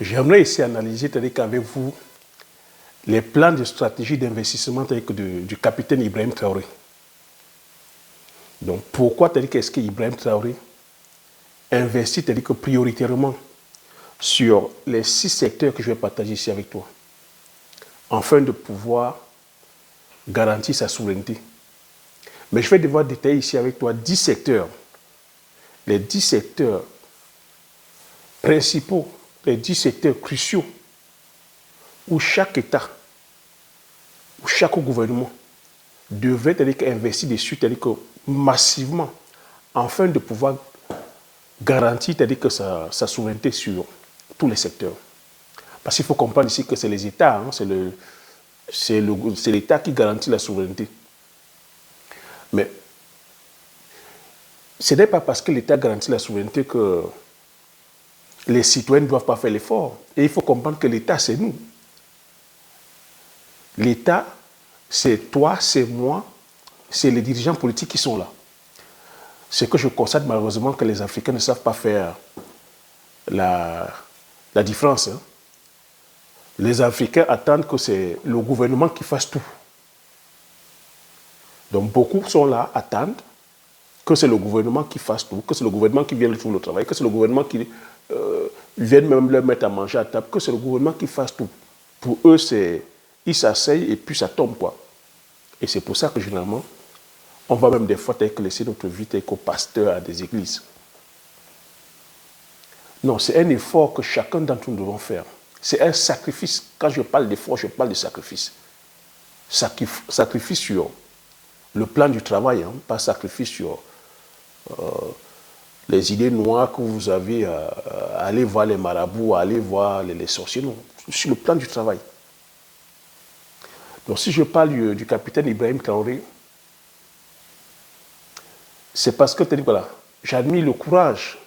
J'aimerais ici analyser, qu'avec vous, les plans de stratégie d'investissement du capitaine Ibrahim Traoré. Donc, pourquoi est-ce que Ibrahim Traoré investit que prioritairement sur les 6 secteurs que je vais partager ici avec toi, afin de pouvoir garantir sa souveraineté. Mais je vais devoir détailler ici avec toi 10 secteurs, les 10 secteurs principaux, les 10 secteurs cruciaux où chaque État, où chaque gouvernement devrait investir dessus massivement afin de pouvoir garantir sa souveraineté sur tous les secteurs. Parce qu'il faut comprendre ici que c'est les États, hein, c'est l'État qui garantit la souveraineté. Mais ce n'est pas parce que l'État garantit la souveraineté que les citoyens ne doivent pas faire l'effort. Et il faut comprendre que l'État, c'est nous. L'État, c'est toi, c'est moi, c'est les dirigeants politiques qui sont là. Ce que je constate malheureusement que les Africains ne savent pas faire la différence. Hein. Les Africains attendent que c'est le gouvernement qui fasse tout. Donc beaucoup sont là, attendent que c'est le gouvernement qui fasse tout, que c'est le gouvernement qui vienne faire le travail, que c'est le gouvernement qui vienne même leur mettre à manger à table, que c'est le gouvernement qui fasse tout. Pour eux, ils s'asseyent et puis ça tombe, quoi. Et c'est pour ça que généralement, on va même des fois laisser notre vie qu'au pasteur à des églises. Non, c'est un effort que chacun d'entre nous devons faire. C'est un sacrifice. Quand je parle d'effort, je parle de sacrifice. Sacrifice sur le plan du travail, hein, pas sacrifice sur les idées noires que vous avez, aller voir les marabouts, aller voir les sorciers, non, sur le plan du travail. Donc si je parle du capitaine Ibrahim Traoré, c'est parce que, voilà, j'admire le courage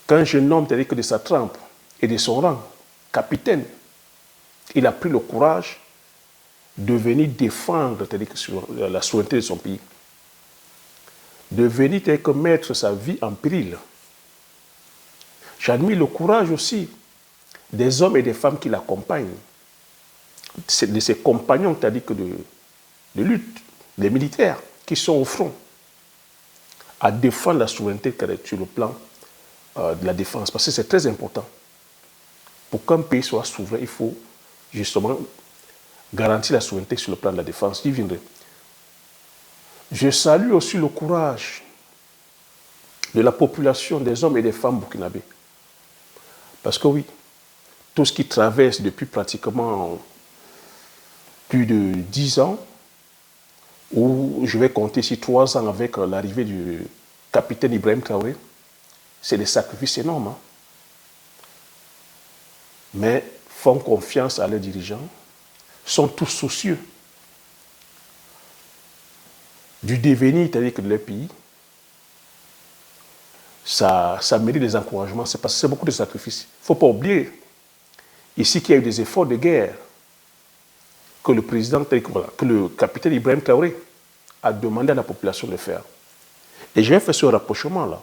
qu'un jeune homme, que de sa trempe et de son rang, capitaine, il a pris le courage de venir défendre sur la souveraineté de son pays, de venir mettre sa vie en péril. J'admire le courage aussi des hommes et des femmes qui l'accompagnent, de ses compagnons, de lutte, des militaires qui sont au front, à défendre la souveraineté sur le plan de la défense. Parce que c'est très important. Pour qu'un pays soit souverain, il faut justement garantir la souveraineté sur le plan de la défense. J'y viendrai. Je salue aussi le courage de la population, des hommes et des femmes burkinabés. Parce que oui, tout ce qui traverse depuis pratiquement plus de 10 ans, ou je vais compter ici 3 ans avec l'arrivée du capitaine Ibrahim Traoré, c'est des sacrifices énormes. Hein. Mais font confiance à leurs dirigeants, sont tous soucieux du devenir de leur pays. Ça mérite des encouragements, c'est parce que c'est beaucoup de sacrifices. Il ne faut pas oublier ici qu'il y a eu des efforts de guerre que le président, que le capitaine Ibrahim Traoré a demandé à la population de faire. Et j'ai fait ce rapprochement-là.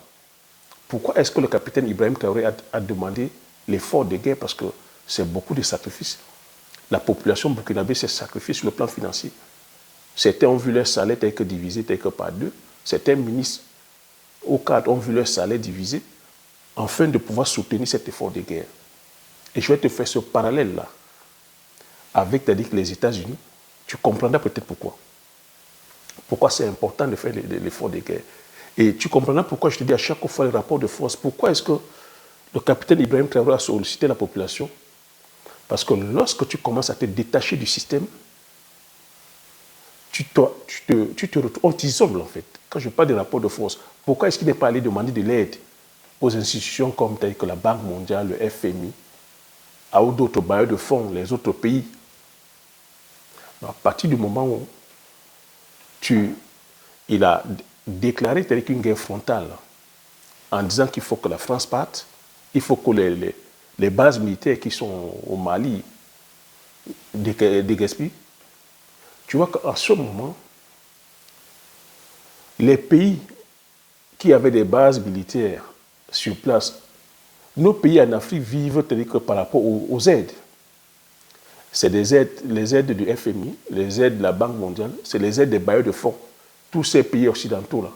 Pourquoi est-ce que le capitaine Ibrahim Traoré a demandé l'effort de guerre? Parce que c'est beaucoup de sacrifices. La population burkinabé s'est sacrifiée sur le plan financier. Certains ont vu leur salaire divisé par 2. Certains ministres au cadre ont vu leur salaire divisé afin de pouvoir soutenir cet effort de guerre. Et je vais te faire ce parallèle-là avec les États-Unis. Tu comprendras peut-être pourquoi. Pourquoi c'est important de faire l'effort de guerre. Et tu comprendras pourquoi je te dis à chaque fois les rapports de force. Pourquoi est-ce que le capitaine Ibrahim Traoré a sollicité la population? Parce que lorsque tu commences à te détacher du système, on t'isole en fait. Quand je parle des rapports de force, pourquoi est-ce qu'il n'est pas allé demander de l'aide aux institutions comme telles que la Banque mondiale, le FMI, à d'autres bailleurs de fonds, les autres pays? À partir du moment où il a déclaré une guerre frontale en disant qu'il faut que la France parte, il faut que les bases militaires qui sont au Mali dégaspillent. Tu vois qu'à ce moment, les pays qui avaient des bases militaires sur place nos pays en Afrique vivent que par rapport aux aides. C'est des aides, les aides du FMI, les aides de la Banque mondiale, c'est les aides des bailleurs de fonds. Tous ces pays occidentaux là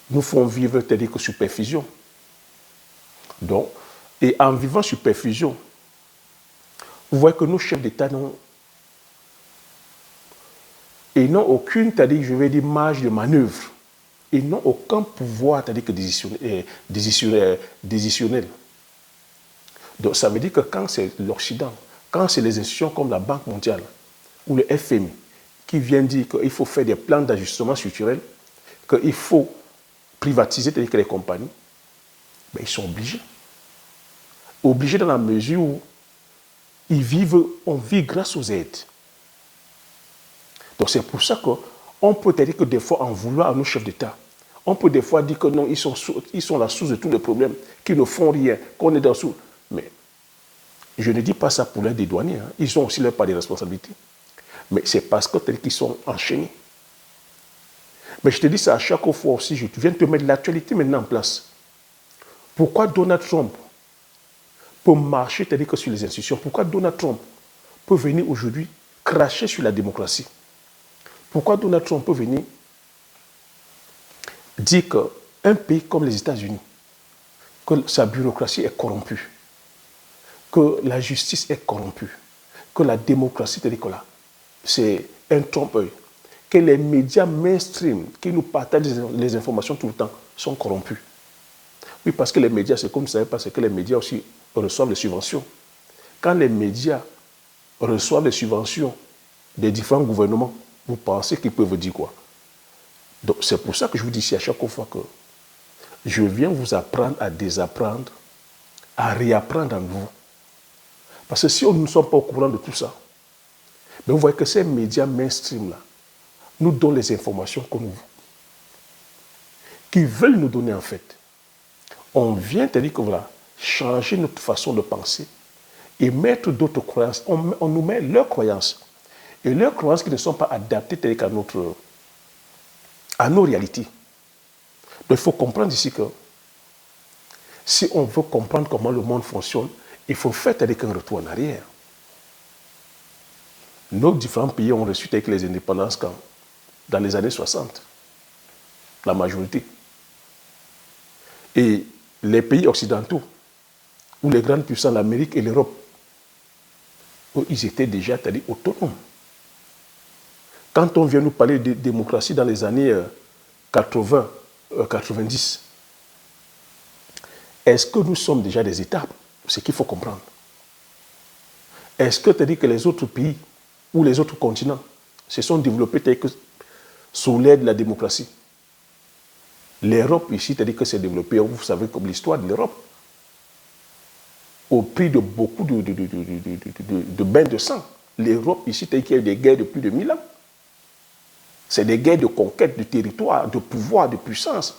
nous font vivre que sous perfusion. Donc, et en vivant sous perfusion, vous voyez que nos chefs d'État n'ont aucune, je vais dire, marge de manœuvre. Ils n'ont aucun pouvoir, que décisionnel. Donc ça veut dire que quand c'est l'Occident, quand c'est les institutions comme la Banque mondiale ou le FMI qui viennent dire qu'il faut faire des plans d'ajustement structurel, qu'il faut privatiser les compagnies, ben ils sont obligés. Obligés dans la mesure où on vit grâce aux aides. Donc c'est pour ça qu'on peut dire que des fois en vouloir à nos chefs d'État, on peut des fois dire que non, ils sont la source de tous les problèmes, qu'ils ne font rien, qu'on est dans sous. Mais je ne dis pas ça pour les dédouaner, hein. Ils ont aussi leur part de responsabilité. Mais c'est parce qu'ils sont enchaînés. Mais je te dis ça à chaque fois aussi, je viens de te mettre l'actualité maintenant en place. Pourquoi Donald Trump peut marcher, c'est-à-dire que sur les institutions, pourquoi Donald Trump peut venir aujourd'hui cracher sur la démocratie? Pourquoi Donald Trump peut venir dire qu'un pays comme les États-Unis, que sa bureaucratie est corrompue, que la justice est corrompue, que la démocratie, c'est un trompe-œil, que les médias mainstream qui nous partagent les informations tout le temps sont corrompus? Oui, parce que les médias, c'est comme ça, parce que les médias aussi reçoivent les subventions. Quand les médias reçoivent les subventions des différents gouvernements, vous pensez qu'ils peuvent dire quoi? Donc c'est pour ça que je vous dis ici à chaque fois que je viens vous apprendre à désapprendre, à réapprendre à nouveau. Parce que si nous ne sommes pas au courant de tout ça, mais vous voyez que ces médias mainstream-là nous donnent les informations que nous qui veulent nous donner en fait. On vient te dire que voilà, changer notre façon de penser et mettre d'autres croyances. On nous met leurs croyances. Et leurs croyances qui ne sont pas adaptées à nos réalités. Donc il faut comprendre ici que si on veut comprendre comment le monde fonctionne, il faut faire avec un retour en arrière. Nos différents pays ont reçu avec les indépendances quand? Dans les années 60. La majorité. Et les pays occidentaux, ou les grandes puissances, l'Amérique et l'Europe, ils étaient déjà autonomes. Quand on vient nous parler de démocratie dans les années 80, 90, est-ce que nous sommes déjà des États? C'est ce qu'il faut comprendre. Est-ce que tu dis que les autres pays ou les autres continents se sont développés sous l'aide de la démocratie? L'Europe ici, tu dis que c'est développé, vous savez comme l'histoire de l'Europe, au prix de beaucoup de bains de sang. L'Europe ici, tu dis qu'il y a eu des guerres de plus de 1000 ans. C'est des guerres de conquête de territoire, de pouvoir, de puissance.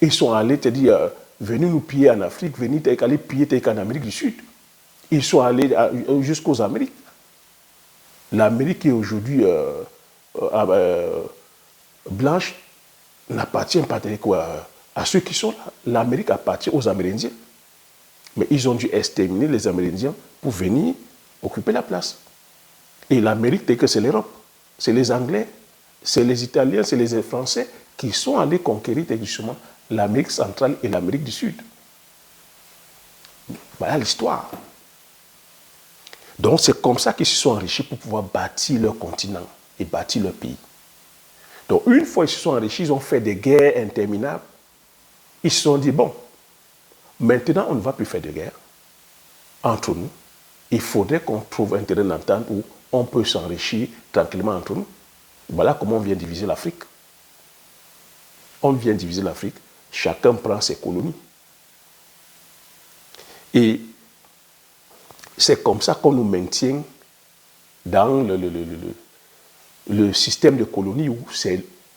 Ils sont allés, te dire, venus nous piller en Afrique, venus aller piller en Amérique du Sud. Ils sont allés jusqu'aux Amériques. L'Amérique est aujourd'hui blanche, n'appartient pas à ceux qui sont là. L'Amérique appartient aux Amérindiens. Mais ils ont dû exterminer les Amérindiens pour venir occuper la place. Et l'Amérique, c'est l'Europe. C'est les Anglais, c'est les Italiens, c'est les Français qui sont allés conquérir justement l'Amérique centrale et l'Amérique du Sud. Voilà l'histoire. Donc c'est comme ça qu'ils se sont enrichis pour pouvoir bâtir leur continent et bâtir leur pays. Donc une fois ils se sont enrichis, ils ont fait des guerres interminables. Ils se sont dit, bon, maintenant on ne va plus faire de guerre entre nous. Il faudrait qu'on trouve un terrain d'entente où on peut s'enrichir tranquillement entre nous. Voilà comment on vient diviser l'Afrique. On vient diviser l'Afrique, chacun prend ses colonies. Et c'est comme ça qu'on nous maintient dans le système de colonies où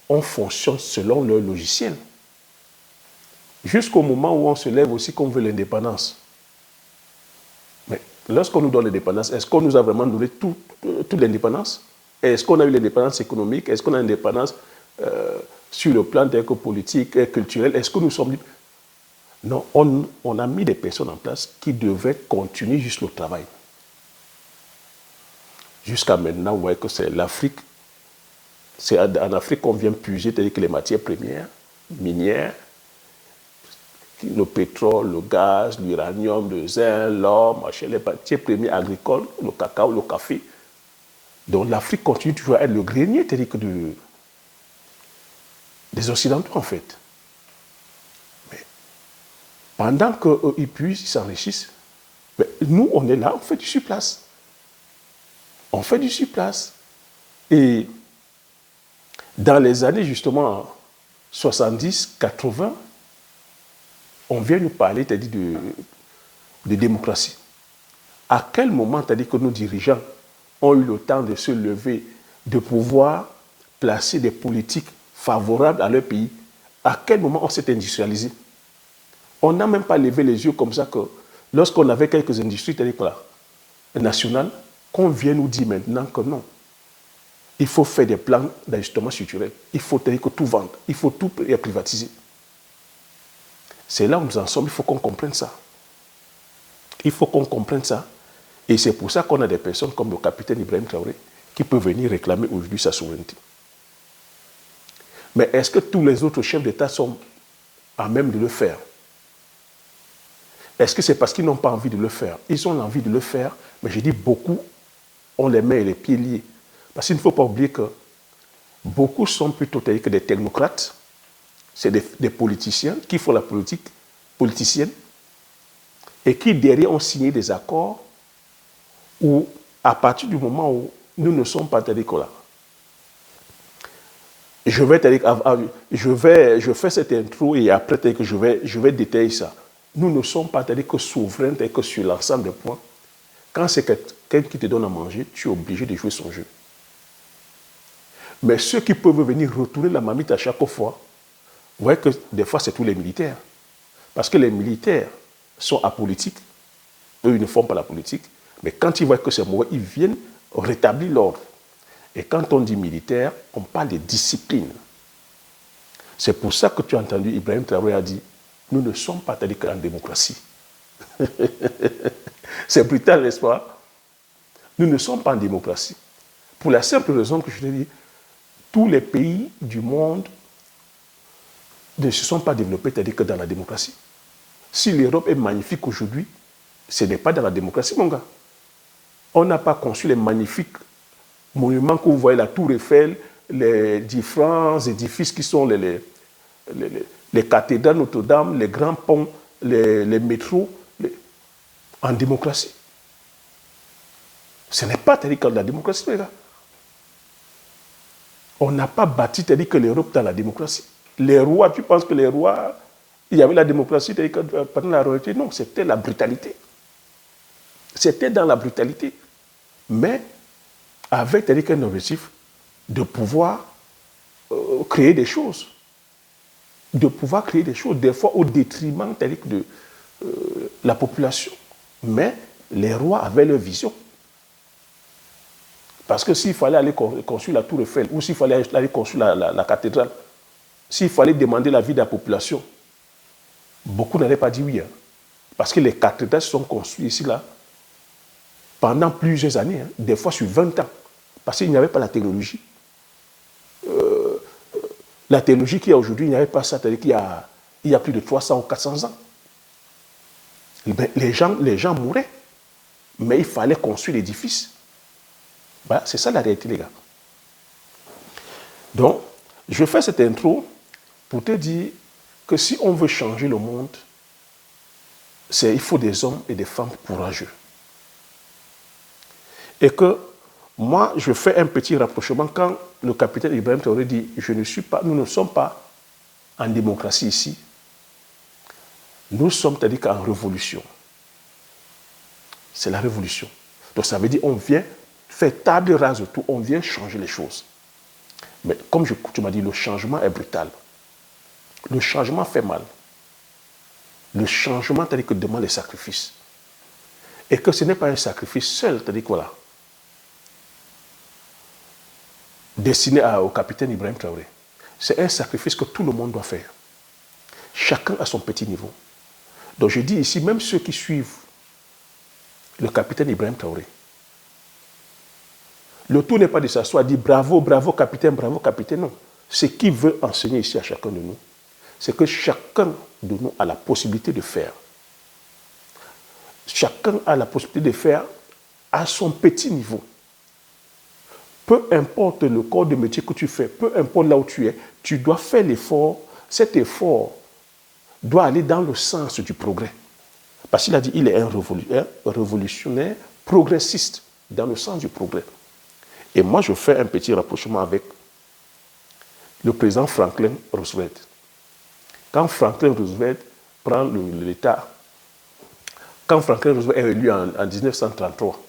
on fonctionne selon leur logiciel. Jusqu'au moment où on se lève aussi qu'on veut l'indépendance. Mais lorsqu'on nous donne l'indépendance, est-ce qu'on nous a vraiment donné toute l'indépendance? Est-ce qu'on a eu l'indépendance économique? Est-ce qu'on a l'indépendance sur le plan politique et culturel? Est-ce que nous sommes libres? Non, on a mis des personnes en place qui devaient continuer juste le travail. Jusqu'à maintenant, vous voyez que c'est l'Afrique. C'est en Afrique qu'on vient puiser les matières premières, minières, le pétrole, le gaz, l'uranium, le zinc, l'or, les matières premières agricoles, le cacao, le café. Donc l'Afrique continue toujours à être le grenier des Occidentaux, en fait. Mais pendant qu'ils puissent, ils s'enrichissent, nous, on est là, on fait du surplace. On fait du surplace. Et dans les années, justement, 70, 80, on vient nous parler, de démocratie. À quel moment, que nos dirigeants ont eu le temps de se lever, de pouvoir placer des politiques favorables à leur pays? À quel moment on s'est industrialisé? On n'a même pas levé les yeux comme ça que lorsqu'on avait quelques industries nationales, qu'on vient nous dire maintenant que non. Il faut faire des plans d'ajustement structurel. Il faut que tout vendre. Il faut tout privatiser. C'est là où nous en sommes. Il faut qu'on comprenne ça. Il faut qu'on comprenne ça. Et c'est pour ça qu'on a des personnes comme le capitaine Ibrahim Traoré qui peut venir réclamer aujourd'hui sa souveraineté. Mais est-ce que tous les autres chefs d'État sont à même de le faire? Est-ce que c'est parce qu'ils n'ont pas envie de le faire? Ils ont envie de le faire, mais je dis beaucoup ont les mains et les pieds liés. Parce qu'il ne faut pas oublier que beaucoup sont plutôt que des technocrates, c'est des politiciens qui font la politique politicienne et qui derrière ont signé des accords où, à partir du moment où nous ne sommes pas là, je fais cette intro et après que je vais détailler ça. Nous ne sommes pas que souverains que sur l'ensemble des points. Quand c'est quelqu'un qui te donne à manger, tu es obligé de jouer son jeu. Mais ceux qui peuvent venir retourner la marmite à chaque fois, vous voyez que des fois c'est tous les militaires. Parce que les militaires sont apolitiques, eux ils ne font pas la politique, mais quand ils voient que c'est mauvais, ils viennent rétablir l'ordre. Et quand on dit militaire, on parle de discipline. C'est pour ça que tu as entendu Ibrahim Traoré a dit, nous ne sommes pas en démocratie. C'est brutal, n'est-ce pas? Nous ne sommes pas en démocratie. Pour la simple raison que je l'ai dit, tous les pays du monde ne se sont pas développés que dans la démocratie. Si l'Europe est magnifique aujourd'hui, ce n'est pas dans la démocratie, mon gars. On n'a pas conçu les magnifiques monuments que vous voyez, la Tour Eiffel, les différents édifices qui sont les cathédrales Notre-Dame, les grands ponts, les métros, en démocratie. Ce n'est pas que la démocratie, les gars. On n'a pas bâti que l'Europe dans la démocratie. Les rois, tu penses que les rois, il y avait la démocratie pendant la royauté? Non, c'était la brutalité. C'était dans la brutalité. Mais avec un objectif de pouvoir créer des choses. De pouvoir créer des choses, des fois au détriment de la population. Mais les rois avaient leur vision. Parce que s'il fallait aller construire la Tour Eiffel, ou s'il fallait aller construire la cathédrale, s'il fallait demander l'avis de la population, beaucoup n'allaient pas dire oui. Hein. Parce que les cathédrales sont construites ici, là, pendant plusieurs années, hein, des fois sur 20 ans. Parce qu'il n'y avait pas la technologie. La technologie qu'il y a aujourd'hui, il n'y avait pas ça, c'est-à-dire qu'il y a plus de 300 ou 400 ans. Les gens mouraient, mais il fallait construire l'édifice. Voilà, c'est ça la réalité, les gars. Donc, je fais cette intro pour te dire que si on veut changer le monde, il faut des hommes et des femmes courageux. Et que moi, je fais un petit rapprochement quand le capitaine Ibrahim Traoré dit nous ne sommes pas en démocratie ici. Nous sommes, c'est-à-dire qu'en révolution. C'est la révolution. Donc ça veut dire qu'on vient faire table rase de tout, on vient changer les choses. Mais comme tu m'as dit, le changement est brutal. Le changement fait mal. Le changement, c'est-à-dire que demande des sacrifices. Et que ce n'est pas un sacrifice seul, c'est-à-dire que voilà, destiné au capitaine Ibrahim Traoré. C'est un sacrifice que tout le monde doit faire. Chacun à son petit niveau. Donc je dis ici, même ceux qui suivent le capitaine Ibrahim Traoré, le tout n'est pas de s'asseoir et dire bravo, bravo capitaine, non. Ce qu'il veut enseigner ici à chacun de nous, c'est que chacun de nous a la possibilité de faire. Chacun a la possibilité de faire à son petit niveau. Peu importe le corps de métier que tu fais, peu importe là où tu es, tu dois faire l'effort. Cet effort doit aller dans le sens du progrès. Parce qu'il a dit qu'il est un révolutionnaire progressiste, dans le sens du progrès. Et moi, je fais un petit rapprochement avec le président Franklin Roosevelt. Quand Franklin Roosevelt prend l'État, quand Franklin Roosevelt est élu en 1933,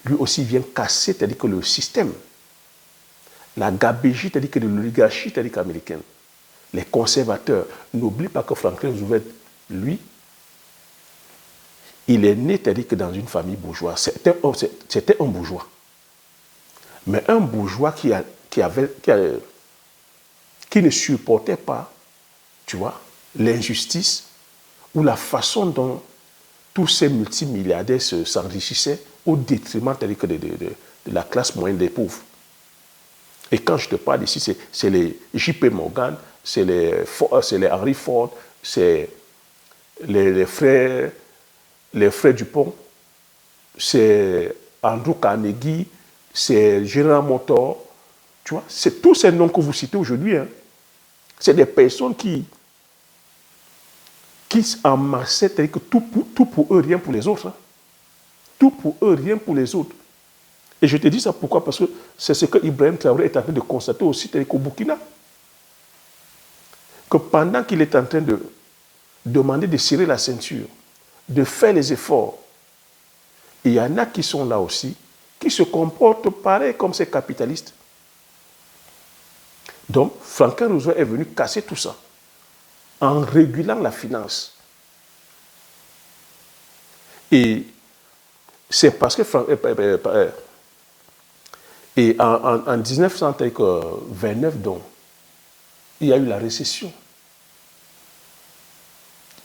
lui aussi vient casser, c'est-à-dire que le système, la gabégie, c'est-à-dire que de l'oligarchie, c'est-à-dire qu'américaine, les conservateurs. N'oublie pas que Franklin Roosevelt, lui, il est né, c'est-à-dire que dans une famille bourgeoise. C'était un bourgeois. Mais un bourgeois qui ne supportait pas, tu vois, l'injustice ou la façon dont tous ces multimilliardaires s'enrichissaient au détriment de la classe moyenne des pauvres. Et quand je te parle ici, c'est les J.P. Morgan, c'est les Henry Ford, c'est les frères Dupont, c'est Andrew Carnegie, c'est General Motors, tu vois, c'est tous ces noms que vous citez aujourd'hui. Hein. C'est des personnes qui s'amassaient, c'est-à-dire que tout pour eux, rien pour les autres. Hein. Tout pour eux, rien pour les autres. Et je te dis ça pourquoi? Parce que c'est ce que Ibrahim Traoré est en train de constater aussi, c'est-à-dire qu'au Burkina, que pendant qu'il est en train de demander de serrer la ceinture, de faire les efforts, il y en a qui sont là aussi, qui se comportent pareil comme ces capitalistes. Donc, Franklin Roosevelt est venu casser tout ça en régulant la finance. Et c'est parce que en 1929, donc, il y a eu la récession.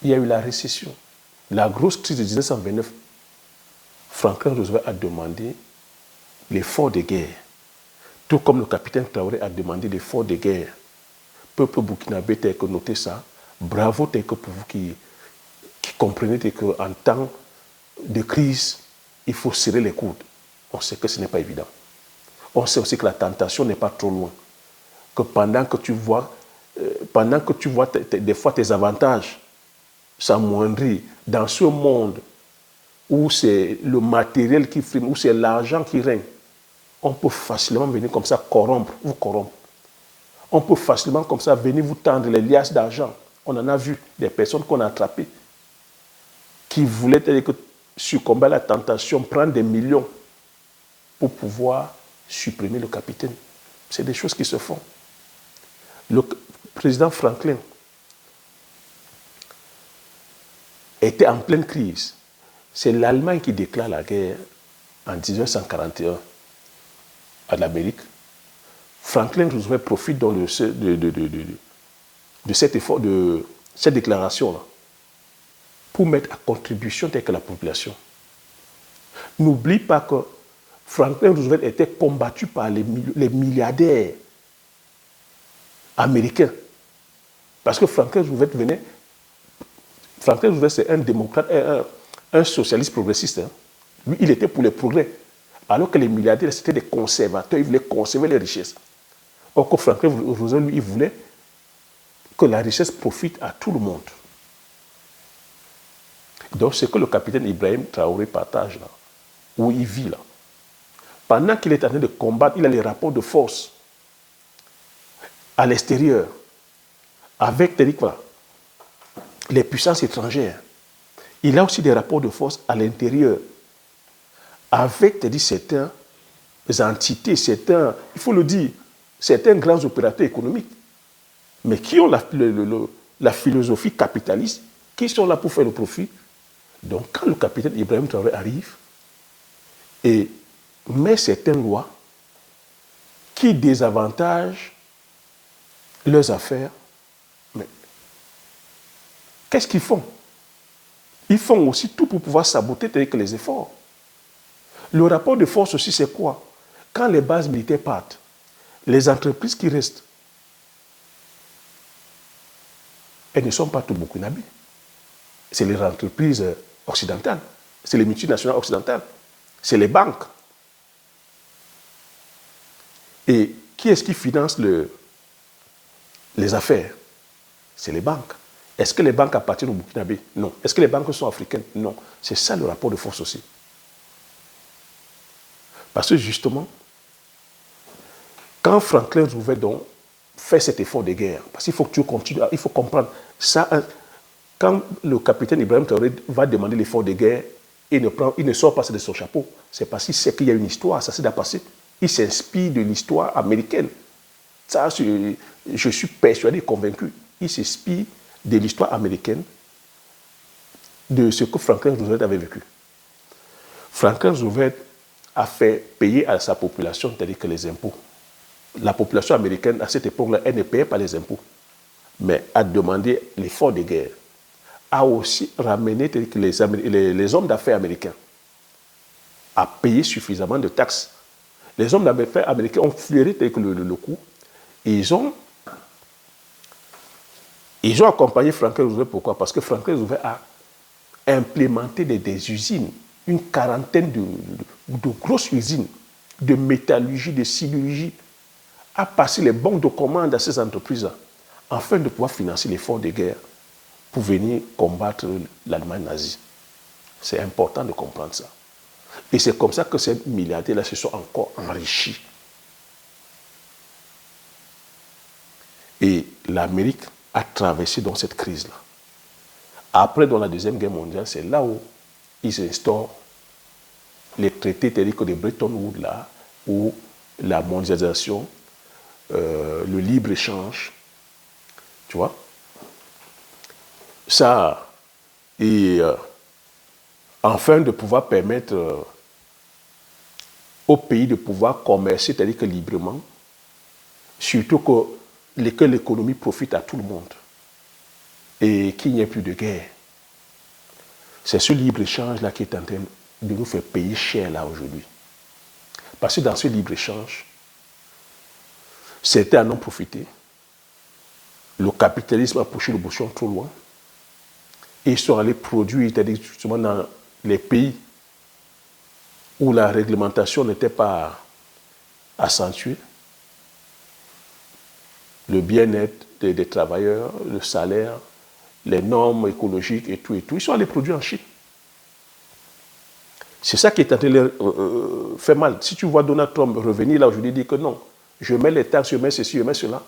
Il y a eu la récession. La grosse crise de 1929, Franklin Roosevelt a demandé l'effort de guerre. Tout comme le capitaine Traoré a demandé l'effort de guerre. Peuple burkinabé, tel que notez ça. Bravo, tel que pour vous qui comprenez qu'en temps de crise, il faut serrer les coudes. On sait que ce n'est pas évident. On sait aussi que la tentation n'est pas trop loin. Que pendant que tu vois des fois tes avantages s'amoindrir dans ce monde où c'est le matériel qui prime, où c'est l'argent qui règne, on peut facilement venir comme ça vous corrompre. On peut facilement comme ça venir vous tendre les liasses d'argent. On en a vu des personnes qu'on a attrapées qui voulaient succomber à la tentation, prendre des millions pour pouvoir supprimer le capitaine. C'est des choses qui se font. Le président Franklin était en pleine crise. C'est l'Allemagne qui déclare la guerre en 1941 à l'Amérique. Franklin Roosevelt profite donc de cet effort, de cette déclaration-là, pour mettre à contribution telle que la population. N'oublie pas que Franklin Roosevelt était combattu par les milliardaires américains. Parce que Franklin Roosevelt c'est un démocrate, un socialiste progressiste. Hein. Lui, il était pour le progrès. Alors que les milliardaires, c'était des conservateurs, ils voulaient conserver les richesses. Or que Franklin Roosevelt, lui, il voulait que la richesse profite à tout le monde. Donc, c'est que le capitaine Ibrahim Traoré partage là, où il vit là. Pendant qu'il est en train de combattre, il a les rapports de force à l'extérieur avec les puissances étrangères. Il a aussi des rapports de force à l'intérieur avec certaines entités, il faut le dire, certains grands opérateurs économiques, mais qui ont la philosophie capitaliste, qui sont là pour faire le profit. Donc, quand le capitaine Ibrahim Traoré arrive et met certaines lois qui désavantagent leurs affaires, mais Qu'est-ce qu'ils font? Ils font aussi tout pour pouvoir saboter les efforts. Le rapport de force aussi, c'est quoi? Quand les bases militaires partent, les entreprises qui restent, elles ne sont pas tout burkinabés. C'est les entreprises occidentales, c'est les multinationales occidentales, c'est les banques. Et qui est-ce qui finance les affaires? C'est les banques. Est-ce que les banques appartiennent au Burkinabé? Non. Est-ce que les banques sont africaines? Non. C'est ça le rapport de force aussi. Parce que justement, quand Franklin Roosevelt fait cet effort de guerre, parce qu'il faut que tu continues, il faut comprendre ça. Quand le capitaine Ibrahim Traoré va demander l'effort de guerre, il ne sort pas de son chapeau. C'est parce qu'il sait qu'il y a une histoire, ça s'est déjà passé. Il s'inspire de l'histoire américaine. Ça, je suis persuadé, convaincu. Il s'inspire de l'histoire américaine, de ce que Franklin Roosevelt avait vécu. Franklin Roosevelt a fait payer à sa population, c'est-à-dire que les impôts. La population américaine, à cette époque-là, elle ne payait pas les impôts, mais a demandé l'effort de guerre, a aussi ramené que les hommes d'affaires américains à payer suffisamment de taxes. Les hommes d'affaires américains ont flairé le coup et ils ont accompagné Franklin Roosevelt. Pourquoi? Parce que Franklin Roosevelt a implémenté des usines, une quarantaine de grosses usines de métallurgie, de sidérurgie, a passé les bons de commande à ces entreprises-là afin de pouvoir financer l'effort de guerre pour venir combattre l'Allemagne nazie. C'est important de comprendre ça. Et c'est comme ça que ces milliardaires-là se sont encore enrichis. Et l'Amérique a traversé dans cette crise-là. Après, dans la Deuxième Guerre mondiale, c'est là où ils instaurent les traités tels que de Bretton Woods, là, où la mondialisation, le libre-échange, tu vois, ça, et afin de pouvoir permettre au pays de pouvoir commercer, c'est-à-dire que librement, surtout que l'économie profite à tout le monde et qu'il n'y ait plus de guerre. C'est ce libre-échange-là qui est en train de nous faire payer cher là aujourd'hui. Parce que dans ce libre-échange, certains en ont profité. Le capitalisme a poussé le bouchon trop loin. Et ils sont allés produire, c'est-à-dire justement dans les pays où la réglementation n'était pas accentuée, le bien-être des travailleurs, le salaire, les normes écologiques et tout, ils sont allés produire en Chine. C'est ça qui est en train de leur faire mal. Si tu vois Donald Trump revenir là aujourd'hui et dire que non, je mets les taxes, je mets ceci, je mets cela,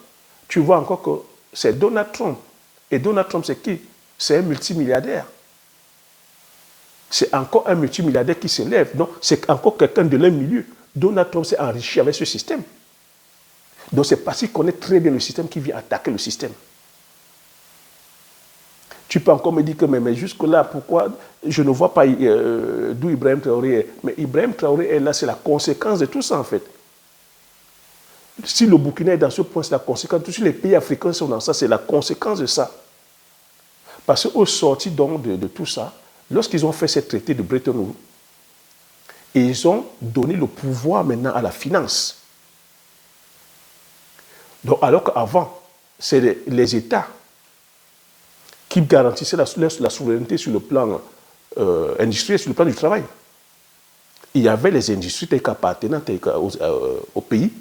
tu vois encore que c'est Donald Trump. Et Donald Trump, c'est qui? C'est un multimilliardaire. C'est encore un multimilliardaire qui s'élève. Donc, c'est encore quelqu'un de leur milieu. Donald Trump s'est enrichi avec ce système. Donc, c'est parce qu'il connaît très bien le système qu'il vient attaquer le système. Tu peux encore me dire que, mais jusque-là, pourquoi je ne vois pas d'où Ibrahim Traoré est. Mais Ibrahim Traoré est là, c'est la conséquence de tout ça, en fait. Si le Burkina est dans ce point, c'est la conséquence. Tous les pays africains sont dans ça, c'est la conséquence de ça. Parce qu'au sorti donc de tout ça, lorsqu'ils ont fait ce traité de Bretton Woods, ils ont donné le pouvoir maintenant à la finance. Donc, alors qu'avant, c'est les États qui garantissaient la souveraineté sur le plan industriel, sur le plan du travail. Il y avait les industries telles qu'appartenant au pays,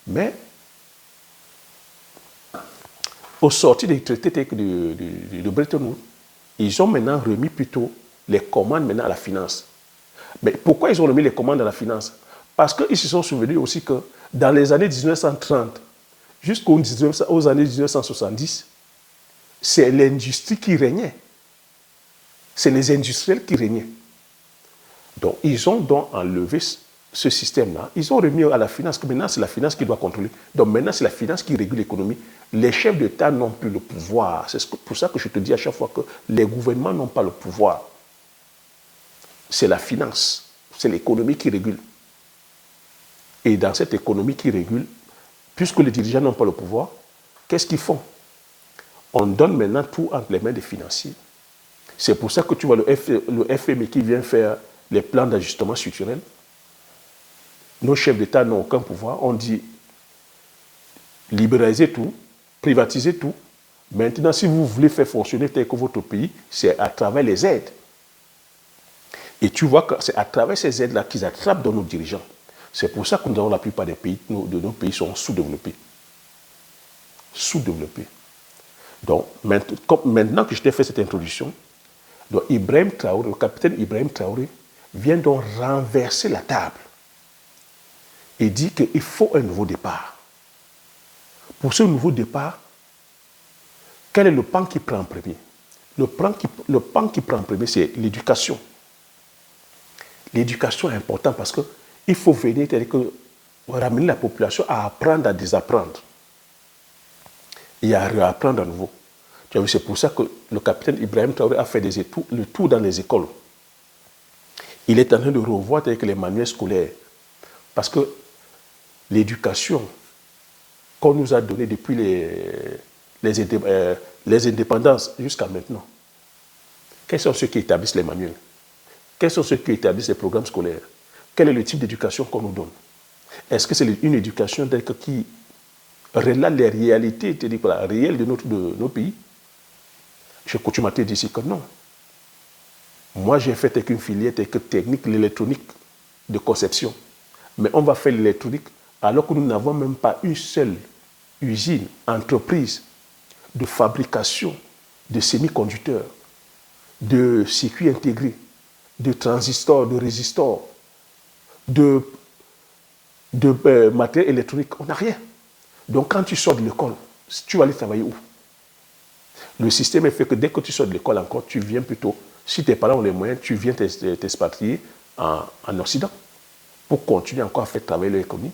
mais au sorti des traités tels que de Bretton Woods, ils ont maintenant remis plutôt les commandes maintenant à la finance. Mais pourquoi ils ont remis les commandes à la finance? Parce qu'ils se sont souvenus aussi que dans les années 1930 jusqu'aux années 1970, c'est l'industrie qui régnait. C'est les industriels qui régnaient. Donc, ils ont donc enlevé ce système-là. Ils ont remis à la finance, que maintenant, c'est la finance qui doit contrôler. Donc, maintenant, c'est la finance qui régule l'économie. Les chefs d'État n'ont plus le pouvoir. C'est pour ça que je te dis à chaque fois que les gouvernements n'ont pas le pouvoir. C'est la finance, c'est l'économie qui régule. Et dans cette économie qui régule, puisque les dirigeants n'ont pas le pouvoir, qu'est-ce qu'ils font? On donne maintenant tout entre les mains des financiers. C'est pour ça que tu vois le FMI qui vient faire les plans d'ajustement structurel. Nos chefs d'État n'ont aucun pouvoir. On dit libéraliser tout, privatiser tout. Maintenant, si vous voulez faire fonctionner tel que votre pays, c'est à travers les aides. Et tu vois que c'est à travers ces aides-là qu'ils attrapent dans nos dirigeants. C'est pour ça que nous avons la plupart des pays, de nos pays sont sous-développés. Sous-développés. Donc, maintenant que je t'ai fait cette introduction, donc Ibrahim Traoré, le capitaine Ibrahim Traoré, vient donc renverser la table et dit qu'il faut un nouveau départ. Pour ce nouveau départ, quel est le pan qui prend en premier? Le pan qui prend en premier, c'est l'éducation. L'éducation est importante parce qu'il faut venir ramener la population à apprendre, à désapprendre et à réapprendre à nouveau. Tu as vu, c'est pour ça que le capitaine Ibrahim Traoré a fait le tour dans les écoles. Il est en train de revoir avec les manuels scolaires. Parce que l'éducation qu'on nous a donnée depuis les indépendances jusqu'à maintenant, quels sont ceux qui établissent les manuels? Quels sont ceux qui établissent les programmes scolaires? Quel est le type d'éducation qu'on nous donne? Est-ce que c'est une éducation qui relate les réalités réelles de nos pays? Je coutume à te dire ici que non. Moi, j'ai fait une filière technique, l'électronique de conception. Mais on va faire l'électronique alors que nous n'avons même pas une seule usine, entreprise de fabrication de semi-conducteurs, de circuits intégrés, de transistors, de résistors, de matériel électronique. On n'a rien. Donc quand tu sors de l'école, tu vas aller travailler où? Le système est fait que dès que tu sors de l'école encore, tu viens plutôt, si tes parents ont les moyens, tu viens t'expatrier en Occident pour continuer encore à faire travailler l'économie.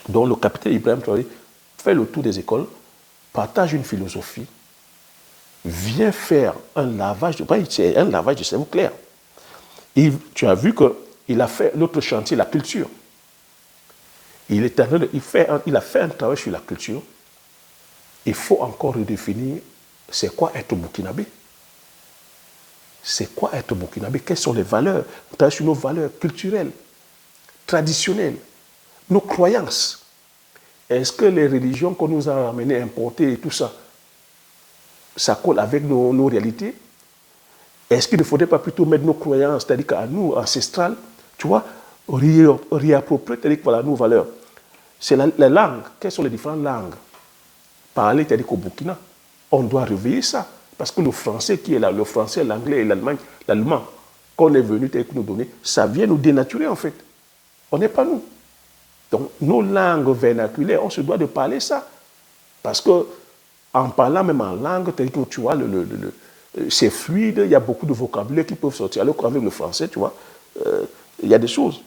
Donc le capitaine Ibrahim Traoré fait le tour des écoles, partage une philosophie, vient faire un lavage de cerveau clair. Tu as vu qu'il a fait l'autre chantier, la culture. Il a fait un travail sur la culture. Il faut encore redéfinir c'est quoi être burkinabé. C'est quoi être burkinabé? Quelles sont les valeurs? On travaille sur nos valeurs culturelles, traditionnelles, nos croyances. Est-ce que les religions qu'on nous a ramenées, importées et tout ça, ça colle avec nos réalités? Est-ce qu'il ne faudrait pas plutôt mettre nos croyances, c'est-à-dire qu'à nous, ancestrales, tu vois, réapproprier, c'est-à-dire voilà, nos valeurs? C'est la langue. Quelles sont les différentes langues? Parler, c'est-à-dire qu'au Burkina, on doit réveiller ça. Parce que le français qui est là, le français, l'anglais et l'allemand, qu'on est venu nous donner, ça vient nous dénaturer en fait. On n'est pas nous. Donc, nos langues vernaculaires, on se doit de parler ça. Parce que, en parlant même en langue, tu vois, c'est fluide, il y a beaucoup de vocabulaire qui peuvent sortir. Alors qu'avec le français, tu vois, il y a des choses.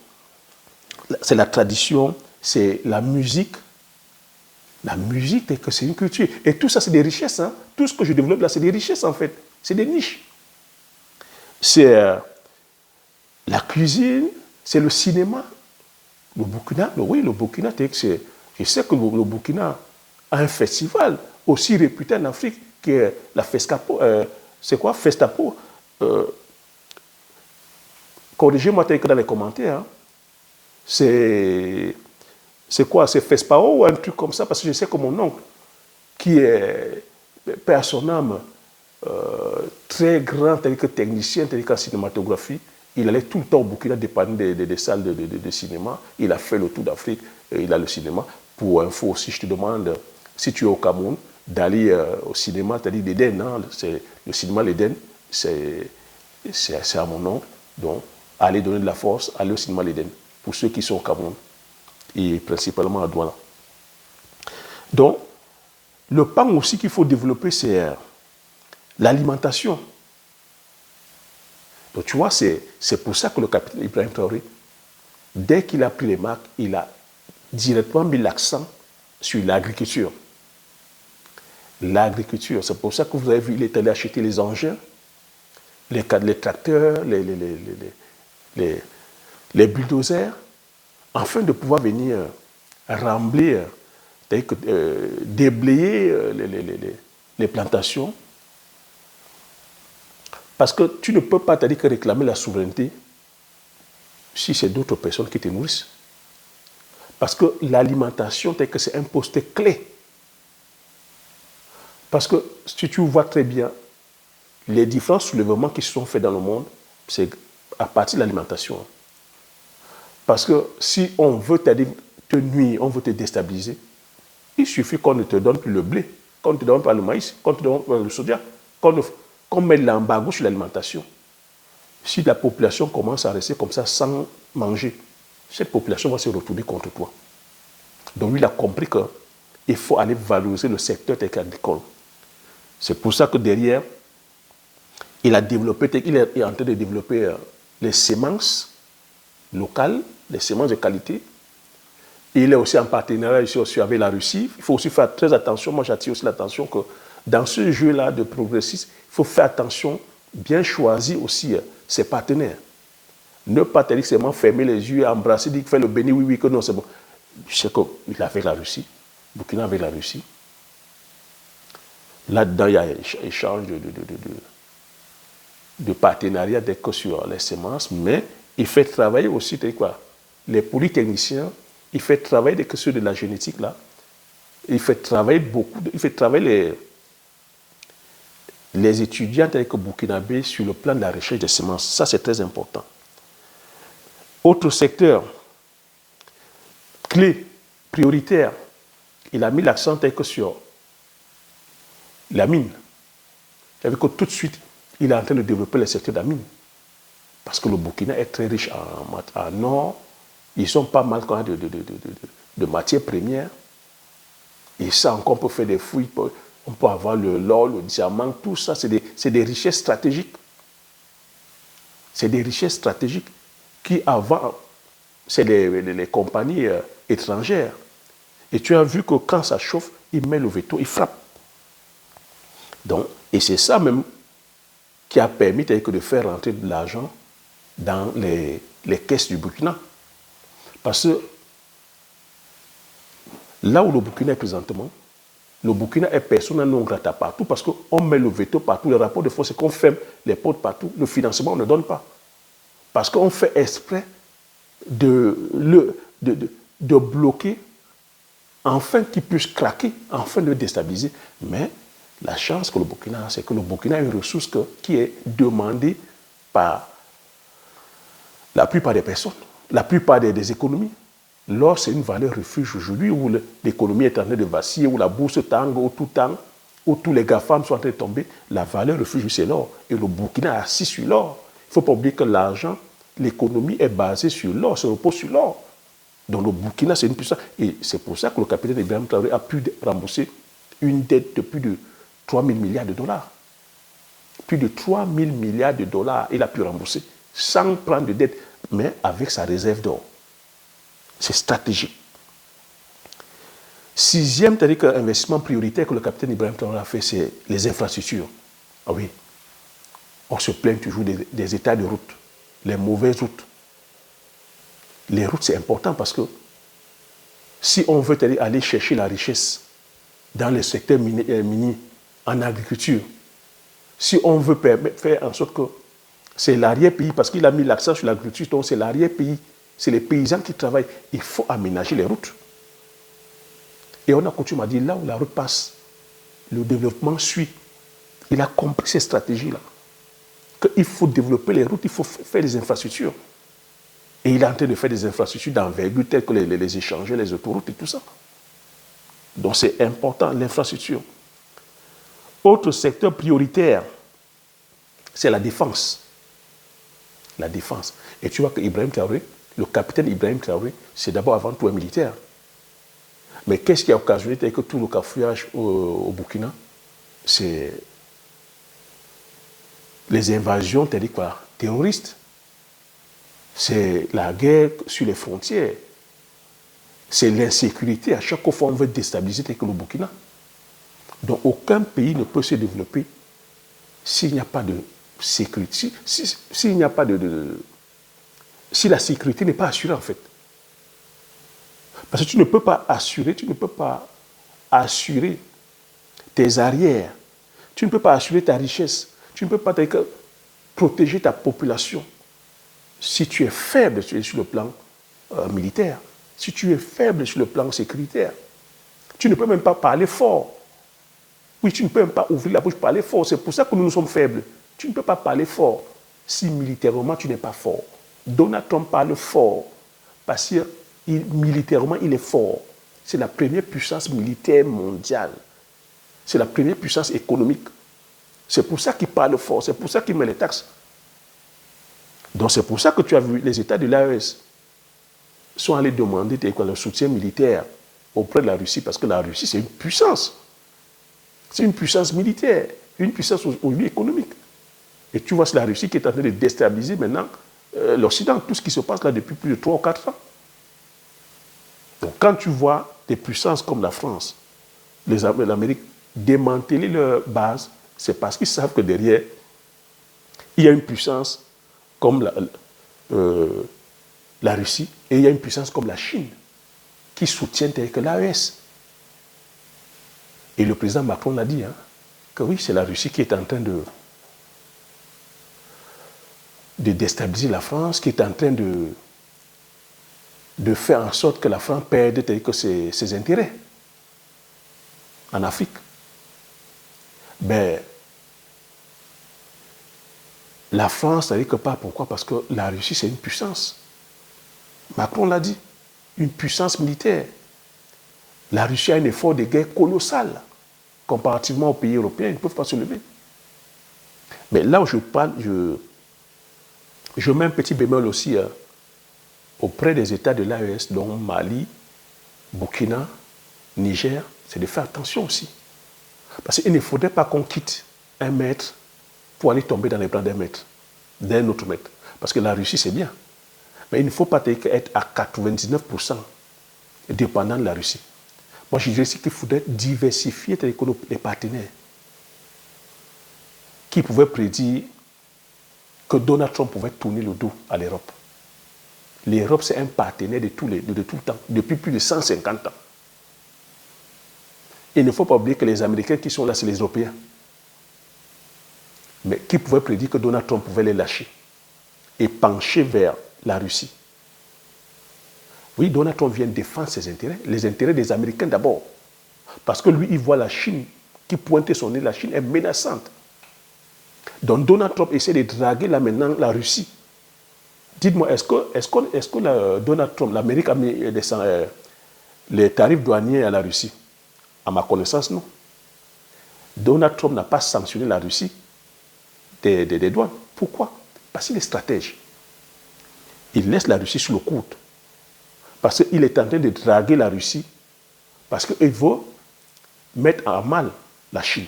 C'est la tradition, c'est la musique. La musique, c'est une culture. Et tout ça, c'est des richesses. Hein. Tout ce que je développe là, c'est des richesses en fait. C'est des niches. C'est la cuisine, c'est le cinéma. Le Burkina, le Burkina, je sais que le Burkina a un festival aussi réputé en Afrique qui est la Fescapo. C'est quoi Festapo? Corrigez-moi dans les commentaires. Hein. C'est quoi? C'est Fespao ou un truc comme ça? Parce que je sais que mon oncle, qui est père à son âme, très grand technicien en cinématographie, il allait tout le temps au Burkina dépanner des salles de cinéma. Il a fait le tour d'Afrique, il a le cinéma. Pour info aussi, je te demande, si tu es au Cameroun, d'aller au cinéma, c'est-à-dire l'Éden, hein, le cinéma l'Éden, c'est à mon oncle. Donc, aller donner de la force, aller au cinéma l'Éden, pour ceux qui sont au Cameroun. Et principalement à Douala. Donc, le pan aussi qu'il faut développer, c'est l'alimentation. Donc, tu vois, c'est pour ça que le capitaine Ibrahim Traoré, dès qu'il a pris les marques, il a directement mis l'accent sur l'agriculture. L'agriculture, c'est pour ça que vous avez vu, il est allé acheter les engins, les tracteurs, les bulldozers, afin de pouvoir venir rembler, déblayer les plantations, parce que tu ne peux pas t'as dit que réclamer la souveraineté si c'est d'autres personnes qui te nourrissent. Parce que l'alimentation, c'est un poste clé. Parce que si tu vois très bien, les différents soulèvements qui se sont faits dans le monde, c'est à partir de l'alimentation. Parce que si on veut te nuire, on veut te déstabiliser, il suffit qu'on ne te donne plus le blé, qu'on ne te donne pas le maïs, qu'on ne te donne pas le soja, qu'on mette l'embargo sur l'alimentation. Si la population commence à rester comme ça sans manger, cette population va se retourner contre toi. Donc lui, il a compris qu'il faut aller valoriser le secteur agricole. C'est pour ça que derrière, il est en train de développer les semences locales, les semences de qualité. Il est aussi en partenariat aussi avec la Russie. Il faut aussi faire très attention. Moi, j'attire aussi l'attention que dans ce jeu-là de progressistes, il faut faire attention, bien choisir aussi ses partenaires. Ne pas seulement fermer les yeux, embrasser, dire qu'il fait le béni, oui, que non, c'est bon. Je sais qu'il est avec la Russie, Burkina avec la Russie. Là-dedans, il y a un échange de partenariat dès que sur les semences, mais il fait travailler aussi les polytechniciens, il fait travailler des questions de la génétique là, il fait travailler les étudiants tels que burkinabés sur le plan de la recherche des semences. Ça, c'est très important. Autre secteur clé, prioritaire, il a mis l'accent tel que sur la mine. C'est-à-dire que tout de suite, il est en train de développer le secteur de la mine. Parce que le Burkina est très riche en or. Ils sont pas mal de matières premières. Et ça, encore, on peut faire des fouilles. On peut avoir l'or, le diamant, tout ça, c'est des richesses stratégiques. C'est des richesses stratégiques qui, avant, c'est les compagnies étrangères. Et tu as vu que quand ça chauffe, il met le veto, il frappe. Donc, et c'est ça même qui a permis de faire rentrer de l'argent dans les caisses du Burkina. Parce que là où le Burkina est présentement, le Burkina est persona non grata partout parce qu'on met le veto partout, le rapport de force, c'est qu'on ferme les portes partout, le financement on ne donne pas. Parce qu'on fait exprès de bloquer, afin qu'il puisse craquer, afin de le déstabiliser. Mais la chance que le Burkina a, c'est que le Burkina a une ressource qui est demandée par la plupart des personnes, la plupart des économies. L'or, c'est une valeur refuge aujourd'hui où l'économie est en train de vaciller, où la bourse tangue, où tous les GAFAM sont en train de tomber. La valeur refuge, c'est l'or. Et le Burkina est assis sur l'or. Il ne faut pas oublier que l'argent, l'économie est basée sur l'or, se repose sur l'or. Donc le Burkina, c'est une puissance. Et c'est pour ça que le capitaine Ibrahim Traoré a pu rembourser une dette de plus de 3 000 milliards de dollars. Plus de 3 000 milliards de dollars, il a pu rembourser sans prendre de dette, mais avec sa réserve d'or. C'est stratégique. Sixième, c'est-à-dire qu'un investissement prioritaire que le capitaine Ibrahim Traoré a fait, c'est les infrastructures. Ah oui, on se plaint toujours des états de route, les mauvaises routes. Les routes, c'est important parce que si on veut aller chercher la richesse dans le secteur minier, en agriculture, si on veut faire en sorte que c'est l'arrière-pays, parce qu'il a mis l'accent sur l'agriculture, donc c'est l'arrière-pays, c'est les paysans qui travaillent, il faut aménager les routes. Et on a coutume à dire, là où la route passe, le développement suit. Il a compris ces stratégies-là. Qu'il faut développer les routes, il faut faire des infrastructures. Et il est en train de faire des infrastructures d'envergure telles que les échangeurs, les autoroutes et tout ça. Donc c'est important, l'infrastructure. Autre secteur prioritaire, c'est la défense. La défense. Et tu vois que Ibrahim Traoré, le capitaine Ibrahim Traoré, c'est d'abord avant tout un militaire. Mais qu'est-ce qui a occasionné que tout le cafouillage au Burkina, c'est les invasions terroristes. C'est la guerre sur les frontières. C'est l'insécurité. À chaque fois, on veut déstabiliser le Burkina. Donc, aucun pays ne peut se développer s'il n'y a pas de sécurité. S'il n'y a pas si la sécurité n'est pas assurée, en fait. Parce que tu ne peux pas assurer tes arrières Tu ne peux pas assurer ta richesse. Tu ne peux pas protéger ta population si tu es faible sur le plan militaire, si tu es faible sur le plan sécuritaire. Tu ne peux même pas parler fort. Oui, tu ne peux même pas ouvrir la bouche pour parler fort. C'est pour ça que nous sommes faibles. Tu ne peux pas parler fort si militairement tu n'es pas fort. Donald Trump parle fort parce que militairement il est fort. C'est la première puissance militaire mondiale. C'est la première puissance économique. C'est pour ça qu'il parle fort. C'est pour ça qu'il met les taxes. Donc c'est pour ça que tu as vu les États de l'AES sont allés demander le soutien militaire auprès de la Russie parce que la Russie c'est une puissance. C'est une puissance militaire, une puissance au niveau économique. Et tu vois, c'est la Russie qui est en train de déstabiliser maintenant l'Occident, tout ce qui se passe là depuis plus de 3 ou 4 ans. Donc quand tu vois des puissances comme la France, l'Amérique démanteler leur base, c'est parce qu'ils savent que derrière, il y a une puissance comme la Russie et il y a une puissance comme la Chine qui soutiennent l'AES. Et le président Macron l'a dit, hein, que oui, c'est la Russie qui est en train de déstabiliser la France, qui est en train de faire en sorte que la France perde ses intérêts en Afrique. Ben, la France, ça dit que pas. Pourquoi? Parce que la Russie, c'est une puissance. Macron l'a dit, une puissance militaire. La Russie a un effort de guerre colossal. Comparativement aux pays européens, ils ne peuvent pas se lever. Mais là où je parle, je mets un petit bémol aussi auprès des États de l'AES, dont Mali, Burkina, Niger, c'est de faire attention aussi. Parce qu'il ne faudrait pas qu'on quitte un maître pour aller tomber dans les bras d'un maître, d'un autre maître. Parce que la Russie, c'est bien. Mais il ne faut pas être à 99% dépendant de la Russie. Moi, je dirais qu'il faudrait diversifier les partenaires. Qui pouvaient prédire que Donald Trump pouvait tourner le dos à l'Europe. L'Europe, c'est un partenaire de tout le temps, depuis plus de 150 ans. Il ne faut pas oublier que les Américains qui sont là, c'est les Européens. Mais qui pouvait prédire que Donald Trump pouvait les lâcher et pencher vers la Russie? Oui, Donald Trump vient défendre ses intérêts, les intérêts des Américains d'abord. Parce que lui, il voit la Chine qui pointait son nez, la Chine est menaçante. Donc Donald Trump essaie de draguer là maintenant la Russie. Dites-moi, est-ce que Donald Trump, l'Amérique a mis les tarifs douaniers à la Russie? À ma connaissance, non. Donald Trump n'a pas sanctionné la Russie des douanes. Pourquoi? Parce qu'il est stratège. Il laisse la Russie sous le coude. Parce qu'il est en train de draguer la Russie, parce qu'il veut mettre en mal la Chine.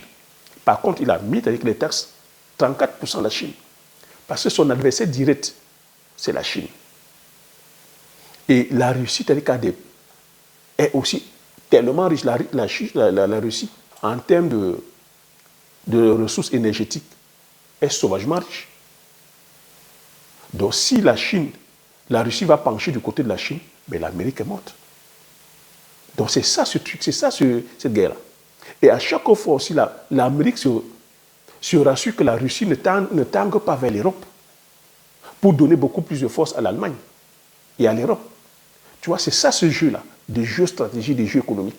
Par contre, il a mis avec les taxes 34% la Chine. Parce que son adversaire direct, c'est la Chine. Et la Russie, est aussi tellement riche, la Russie, en termes de ressources énergétiques, est sauvagement riche. Donc si la Russie va pencher du côté de la Chine, mais l'Amérique est morte. Donc c'est ça ce truc, c'est ça cette guerre-là. Et à chaque fois aussi, l'Amérique se rassure que la Russie ne tangue pas vers l'Europe pour donner beaucoup plus de force à l'Allemagne et à l'Europe. Tu vois, c'est ça ce jeu-là, des jeux stratégiques, des jeux économiques.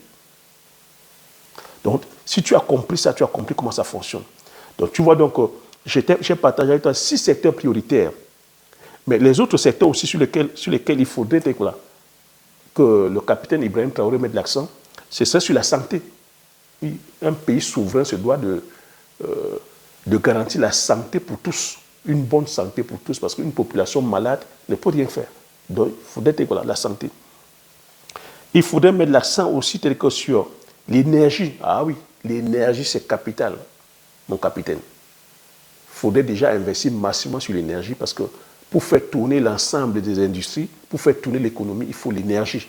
Donc, si tu as compris ça, tu as compris comment ça fonctionne. Donc, tu vois, donc, j'ai partagé avec toi 6 secteurs prioritaires. Mais les autres secteurs aussi sur lesquels il faudrait que le capitaine Ibrahim Traoré mette l'accent, c'est ça sur la santé. Oui, un pays souverain se doit de garantir la santé pour tous, une bonne santé pour tous, parce qu'une population malade ne peut rien faire. Donc, il faudrait la santé. Il faudrait mettre l'accent aussi sur l'énergie. Ah oui, l'énergie, c'est capital, mon capitaine. Il faudrait déjà investir massivement sur l'énergie parce que pour faire tourner l'ensemble des industries, pour faire tourner l'économie, il faut l'énergie.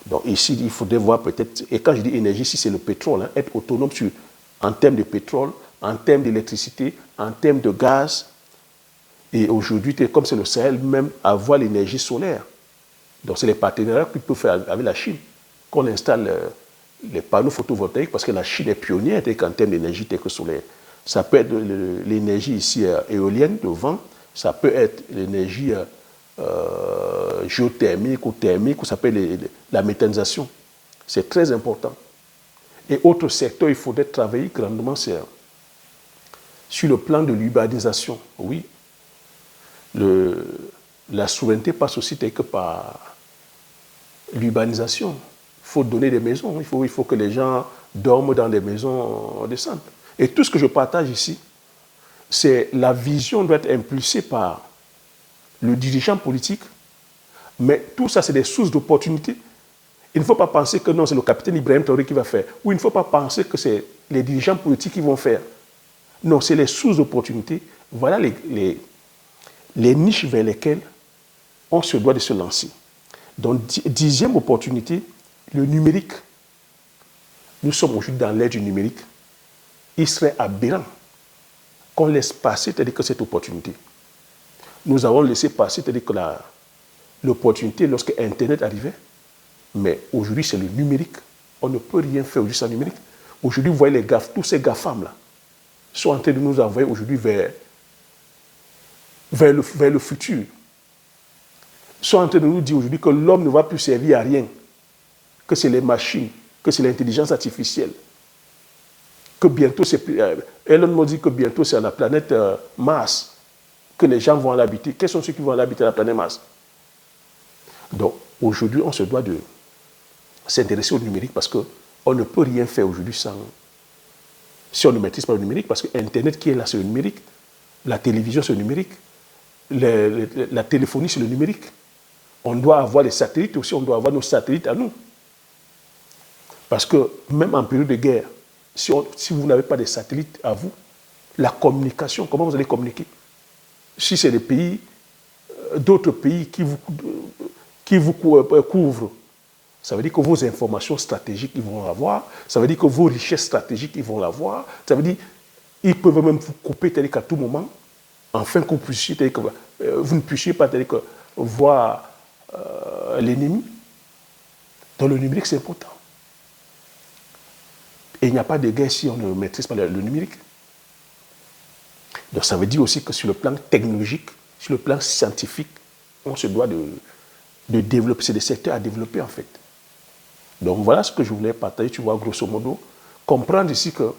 Donc ici, il faudrait voir peut-être, et quand je dis énergie, si c'est le pétrole, être autonome en termes de pétrole, en termes d'électricité, en termes de gaz. Et aujourd'hui, comme c'est le Sahel, même avoir l'énergie solaire. Donc c'est les partenariats qu'on peut faire avec la Chine, qu'on installe les panneaux photovoltaïques, parce que la Chine est pionnière en termes d'énergie telle que solaire. Ça peut être l'énergie ici éolienne, le vent, ça peut être l'énergie géothermique ou thermique, ou ça peut être la méthanisation. C'est très important. Et autre secteur, il faudrait travailler grandement sur le plan de l'urbanisation. Oui, la souveraineté passe aussi tel que par l'urbanisation. Il faut donner des maisons, il faut que les gens dorment dans des maisons décentes. Et tout ce que je partage ici, c'est la vision doit être impulsée par le dirigeant politique, mais tout ça, c'est des sources d'opportunités. Il ne faut pas penser que non, c'est le capitaine Ibrahim Traoré qui va faire, ou il ne faut pas penser que c'est les dirigeants politiques qui vont faire. Non, c'est les sources d'opportunités. Voilà les niches vers lesquelles on se doit de se lancer. Donc, 10e opportunité, le numérique. Nous sommes aujourd'hui dans l'ère du numérique. Il serait aberrant qu'on laisse passer, c'est-à-dire que cette opportunité. Nous avons laissé passer, c'est-à-dire que l'opportunité lorsque Internet arrivait, mais aujourd'hui c'est le numérique. On ne peut rien faire aujourd'hui sans numérique. Aujourd'hui, vous voyez tous ces GAFAM-là sont en train de nous envoyer aujourd'hui vers le futur. Sont en train de nous dire aujourd'hui que l'homme ne va plus servir à rien, que c'est les machines, que c'est l'intelligence artificielle, que bientôt c'est... Elon Musk dit que bientôt c'est à la planète Mars que les gens vont l'habiter. Quels sont ceux qui vont l'habiter à la planète Mars? Donc aujourd'hui, on se doit de s'intéresser au numérique parce qu'on ne peut rien faire aujourd'hui si on ne maîtrise pas le numérique, parce que Internet qui est là, c'est le numérique, la télévision, c'est le numérique, la téléphonie, c'est le numérique. On doit avoir les satellites aussi, on doit avoir nos satellites à nous. Parce que même en période de guerre, si vous n'avez pas de satellites à vous, la communication, comment vous allez communiquer? Si c'est des pays, d'autres pays qui vous couvrent, ça veut dire que vos informations stratégiques, ils vont l'avoir. Ça veut dire que vos richesses stratégiques, ils vont l'avoir. Ça veut dire qu'ils peuvent même vous couper tel qu'à tout moment, afin que vous puissiez, vous ne puissiez pas voir l'ennemi. Dans le numérique, c'est important. Et il n'y a pas de guerre si on ne maîtrise pas le numérique. Donc ça veut dire aussi que sur le plan technologique, sur le plan scientifique, on se doit de développer. C'est des secteurs à développer en fait. Donc voilà ce que je voulais partager, tu vois, grosso modo. Comprendre ici que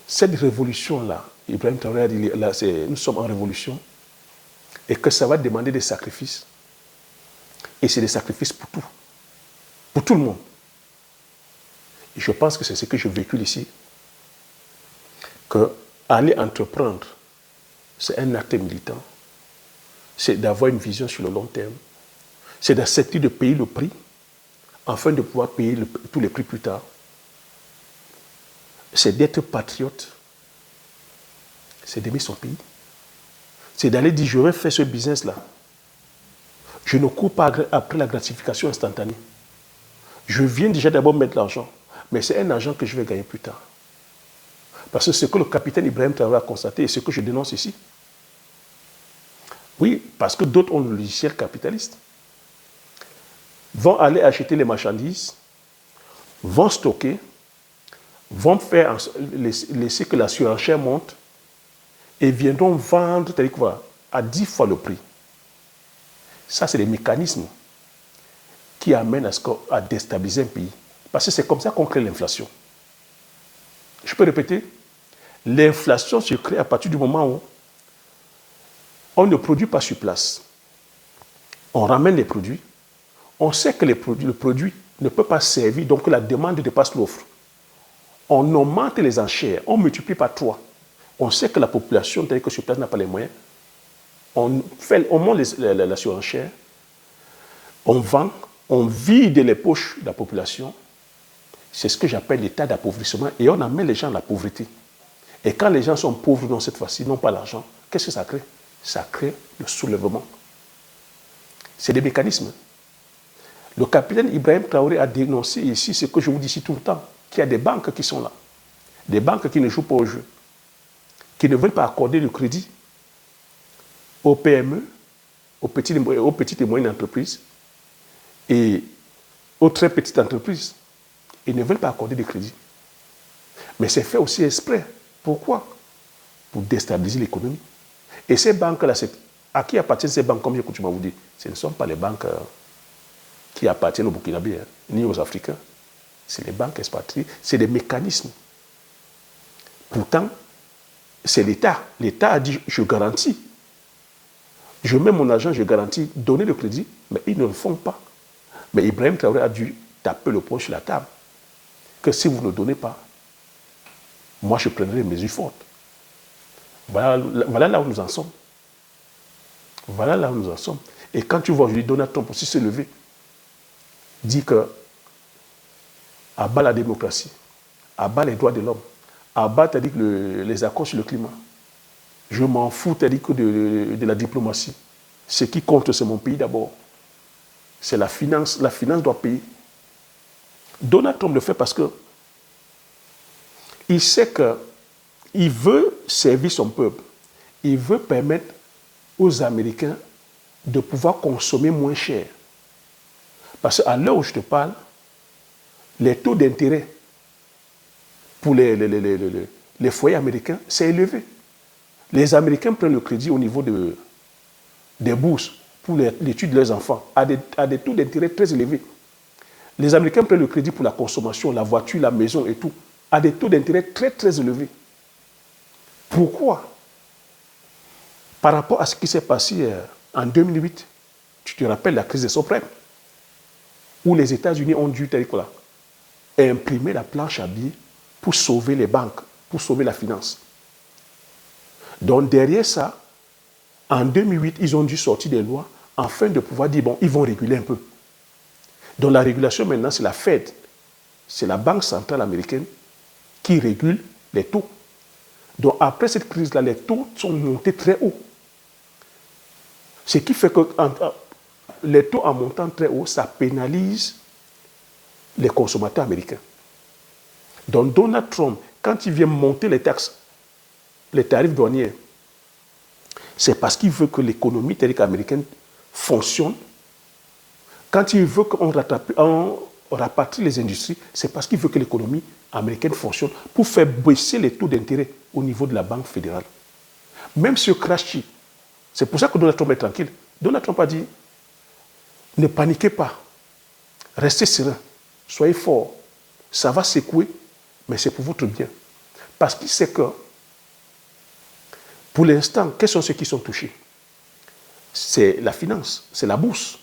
cette révolution-là, Ibrahim Traoré a dit, là, nous sommes en révolution, et que ça va demander des sacrifices. Et c'est des sacrifices pour tout le monde. Et je pense que c'est ce que je véhicule ici, que aller entreprendre, c'est un acte militant, c'est d'avoir une vision sur le long terme, c'est d'accepter de payer le prix, afin de pouvoir payer tous les prix plus tard. C'est d'être patriote, c'est d'aimer son pays, c'est d'aller dire je vais faire ce business-là. Je ne cours pas après la gratification instantanée. Je viens déjà d'abord mettre l'argent, mais c'est un argent que je vais gagner plus tard. Parce que ce que le capitaine Ibrahim Traoré a constaté et ce que je dénonce ici. Oui, parce que d'autres ont le logiciel capitaliste. Vont aller acheter les marchandises, vont stocker, vont laisser que la surenchère monte et viendront vendre à 10 fois le prix. Ça, c'est des mécanismes qui amènent à déstabiliser un pays. Parce que c'est comme ça qu'on crée l'inflation. Je peux répéter, l'inflation se crée à partir du moment où on ne produit pas sur place. On ramène les produits. On sait que le produit ne peut pas servir, donc la demande dépasse l'offre. On augmente les enchères, on multiplie par 3. On sait que la population, telle que sur place, n'a pas les moyens. On monte la surenchère, on vend, on vide les poches de la population. C'est ce que j'appelle l'état d'appauvrissement et on amène les gens à la pauvreté. Et quand les gens sont pauvres, non, cette fois-ci, n'ont pas l'argent, qu'est-ce que ça crée? Ça crée le soulèvement. C'est des mécanismes. Le capitaine Ibrahim Traoré a dénoncé ici ce que je vous dis ici tout le temps, qu'il y a des banques qui sont là, des banques qui ne jouent pas au jeu, qui ne veulent pas accorder le crédit aux PME, aux petites et moyennes entreprises et aux très petites entreprises. Ils ne veulent pas accorder de crédit. Mais c'est fait aussi exprès. Pourquoi? Pour déstabiliser l'économie. Et ces banques-là, à qui appartiennent ces banques, comme j'ai coutume à vous dire? Ce ne sont pas les banques qui appartiennent aux Burkinabés, ni aux Africains. C'est les banques expatriées, c'est des mécanismes. Pourtant, c'est l'État. L'État a dit, je garantis. Je mets mon argent, je garantis donner le crédit, mais ils ne le font pas. Mais Ibrahim Traoré a dû taper le poing sur la table. Que si vous ne donnez pas, moi je prendrai des mesures fortes. Voilà là où nous en sommes. Voilà là où nous en sommes. Et quand tu vois aujourd'hui Donald Trump aussi se lever, dit que à bas la démocratie, à bas les droits de l'homme, à bas les accords sur le climat. Je m'en fous de la diplomatie. Ce qui compte, c'est mon pays d'abord. C'est la finance. La finance doit payer. Donald Trump le fait parce que il sait qu'il veut servir son peuple. Il veut permettre aux Américains de pouvoir consommer moins cher. Parce qu'à l'heure où je te parle, les taux d'intérêt pour les foyers américains, c'est élevé. Les Américains prennent le crédit au niveau des bourses pour l'étude de leurs enfants à des taux d'intérêt très élevés. Les Américains prennent le crédit pour la consommation, la voiture, la maison et tout, à des taux d'intérêt très très élevés. Pourquoi? Par rapport à ce qui s'est passé en 2008, tu te rappelles la crise des subprimes, où les États-Unis ont dû imprimer la planche à billets pour sauver les banques, pour sauver la finance. Donc derrière ça, en 2008, ils ont dû sortir des lois afin de pouvoir dire, bon, ils vont réguler un peu. Donc la régulation maintenant, c'est la Fed, c'est la Banque centrale américaine qui régule les taux. Donc après cette crise-là, les taux sont montés très haut. Ce qui fait que les taux en montant très haut, ça pénalise les consommateurs américains. Donc Donald Trump, quand il vient monter les taxes, les tarifs douaniers, c'est parce qu'il veut que l'économie américaine fonctionne. Quand il veut qu'on rapatrie les industries, c'est parce qu'il veut que l'économie américaine fonctionne pour faire baisser les taux d'intérêt au niveau de la Banque fédérale. Même ce crash, c'est pour ça que Donald Trump est tranquille. Donald Trump a dit, ne paniquez pas, restez serein, soyez forts, ça va secouer, mais c'est pour votre bien. Parce qu'il sait que, pour l'instant, quels sont ceux qui sont touchés? C'est la finance, c'est la bourse.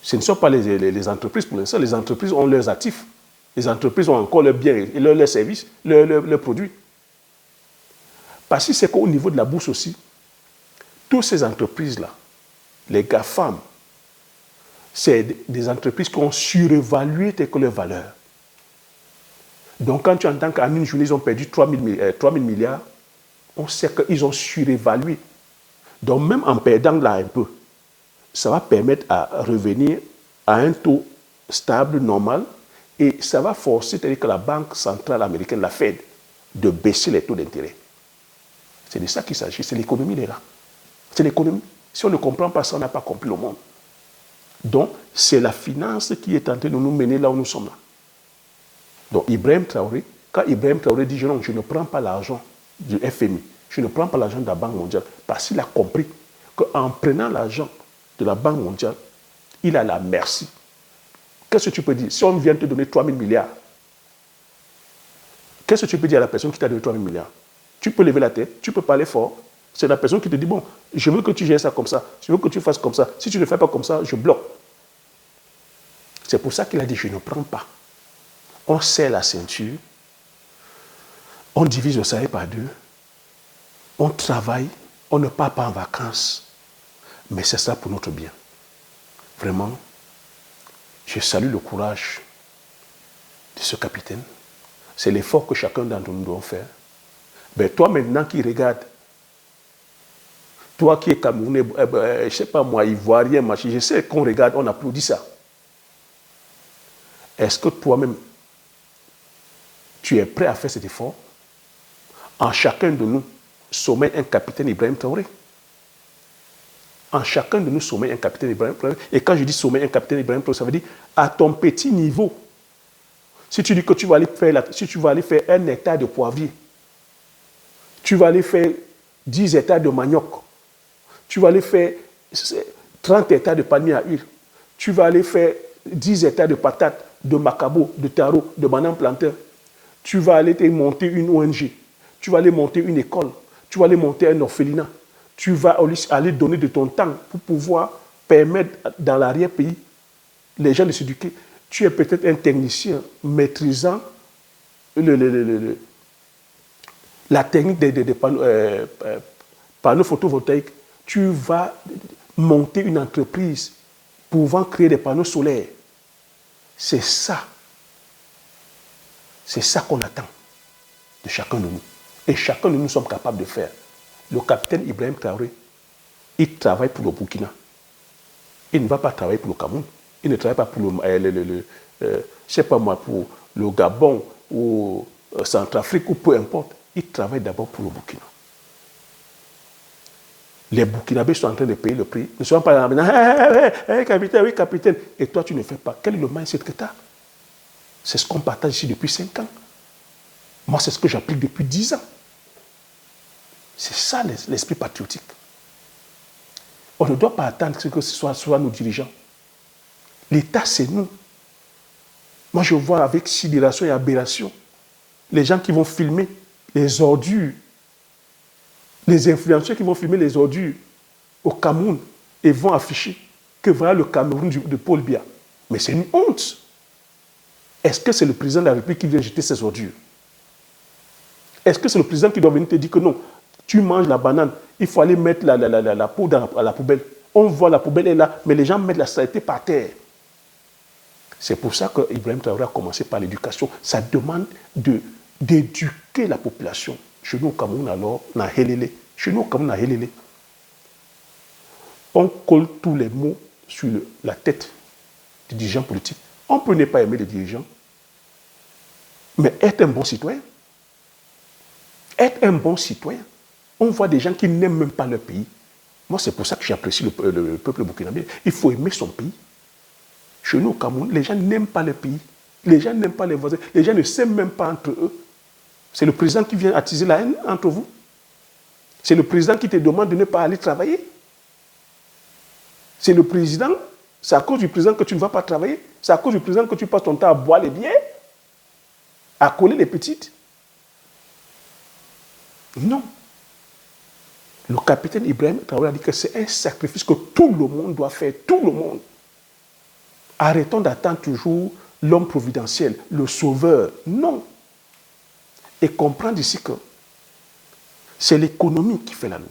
Ce ne sont pas les entreprises pour l'instant. Les entreprises ont leurs actifs. Les entreprises ont encore leurs biens, leurs services, leurs produits. Parce que c'est qu'au niveau de la bourse aussi, toutes ces entreprises-là, les GAFAM, c'est des entreprises qui ont surévalué leurs valeurs. Donc quand tu entends qu'en une journée, ils ont perdu 3 000 milliards, on sait qu'ils ont surévalué. Donc même en perdant là un peu, ça va permettre à revenir à un taux stable, normal, et ça va forcer, c'est-à-dire que la Banque centrale américaine, la Fed, de baisser les taux d'intérêt. C'est de ça qu'il s'agit, c'est l'économie, les gars. C'est l'économie. Si on ne comprend pas ça, on n'a pas compris le monde. Donc, c'est la finance qui est en train de nous mener là où nous sommes là. Donc, Ibrahim Traoré, quand Ibrahim Traoré dit non, je ne prends pas l'argent du FMI, je ne prends pas l'argent de la Banque mondiale, parce qu'il a compris qu'en prenant l'argent de la Banque mondiale, il a la merci. Qu'est-ce que tu peux dire? Si on vient te donner 3 000 milliards, qu'est-ce que tu peux dire à la personne qui t'a donné 3 000 milliards? Tu peux lever la tête, tu peux parler fort. C'est la personne qui te dit, bon, je veux que tu gères ça comme ça, je veux que tu fasses comme ça. Si tu ne fais pas comme ça, je bloque. C'est pour ça qu'il a dit, je ne prends pas. On serre la ceinture, on divise le salaire par deux, on travaille, on ne part pas en vacances. Mais c'est ça pour notre bien. Vraiment, je salue le courage de ce capitaine. C'est l'effort que chacun d'entre nous doit faire. Mais toi maintenant qui regardes, toi qui es Camerounais, je ne sais pas moi, Ivoirien, machin, je sais qu'on regarde, on applaudit ça. Est-ce que toi-même, tu es prêt à faire cet effort? En chacun de nous, sommet un capitaine Ibrahim Traoré. En chacun de nous, sommet un capitaine Ibrahim Traoré. Et quand je dis sommet un capitaine Ibrahim Traoré, ça veut dire à ton petit niveau, Si tu dis que tu vas aller faire, si tu vas aller faire 1 hectare de poivrier, tu vas aller faire 10 hectares de manioc, tu vas aller faire 30 hectares de palmiers à huile, tu vas aller faire 10 hectares de patates, de macabo, de taro, de bananes plantains, tu vas aller te monter une ONG, tu vas aller monter une école, tu vas aller monter un orphelinat, tu vas aller donner de ton temps pour pouvoir permettre dans l'arrière-pays les gens de s'éduquer. Tu es peut-être un technicien maîtrisant la technique des panneaux photovoltaïques. Tu vas monter une entreprise pouvant créer des panneaux solaires. C'est ça qu'on attend de chacun de nous. Et chacun de nous sommes capables de faire. Le capitaine Ibrahim Traoré, il travaille pour le Burkina. Il ne va pas travailler pour le Cameroun. Il ne travaille pas pour je sais pas moi, pour le Gabon ou Centrafrique ou peu importe. Il travaille d'abord pour le Burkina. Les Burkinabés sont en train de payer le prix. Ne sont pas là maintenant, capitaine, oui, capitaine. Et toi, tu ne fais pas. Quel est le mindset que tu as? C'est ce qu'on partage ici depuis 5 ans. Moi, c'est ce que j'applique depuis 10 ans. C'est ça l'esprit patriotique. On ne doit pas attendre que ce soit nos dirigeants. L'État, c'est nous. Moi, je vois avec sidération et aberration les gens qui vont filmer les ordures, les influenceurs qui vont filmer les ordures au Cameroun et vont afficher que voilà le Cameroun de Paul Biya. Mais c'est une honte. Est-ce que c'est le président de la République qui vient jeter ces ordures? Est-ce que c'est le président qui doit venir te dire que non, tu manges la banane, il faut aller mettre la peau dans la poubelle. On voit la poubelle est là, mais les gens mettent la saleté par terre. C'est pour ça que Ibrahim Traoré a commencé par l'éducation. Ça demande d'éduquer la population. Chez nous au Cameroun, alors, on a Helele. Chez nous au Cameroun, on a Helele. On colle tous les mots sur la tête des dirigeants politiques. On peut ne pas aimer les dirigeants, mais être un bon citoyen. Être un bon citoyen. On voit des gens qui n'aiment même pas leur pays. Moi, c'est pour ça que j'apprécie le peuple burkinabé. Il faut aimer son pays. Chez nous, au Cameroun, les gens n'aiment pas le pays. Les gens n'aiment pas les voisins. Les gens ne s'aiment même pas entre eux. C'est le président qui vient attiser la haine entre vous. C'est le président qui te demande de ne pas aller travailler. C'est le président, c'est à cause du président que tu ne vas pas travailler. C'est à cause du président que tu passes ton temps à boire les bières, à coller les petites. Non. Le capitaine Ibrahim Traoré a dit que c'est un sacrifice que tout le monde doit faire, tout le monde. Arrêtons d'attendre toujours l'homme providentiel, le sauveur. Non. Et comprendre ici que c'est l'économie qui fait la loi.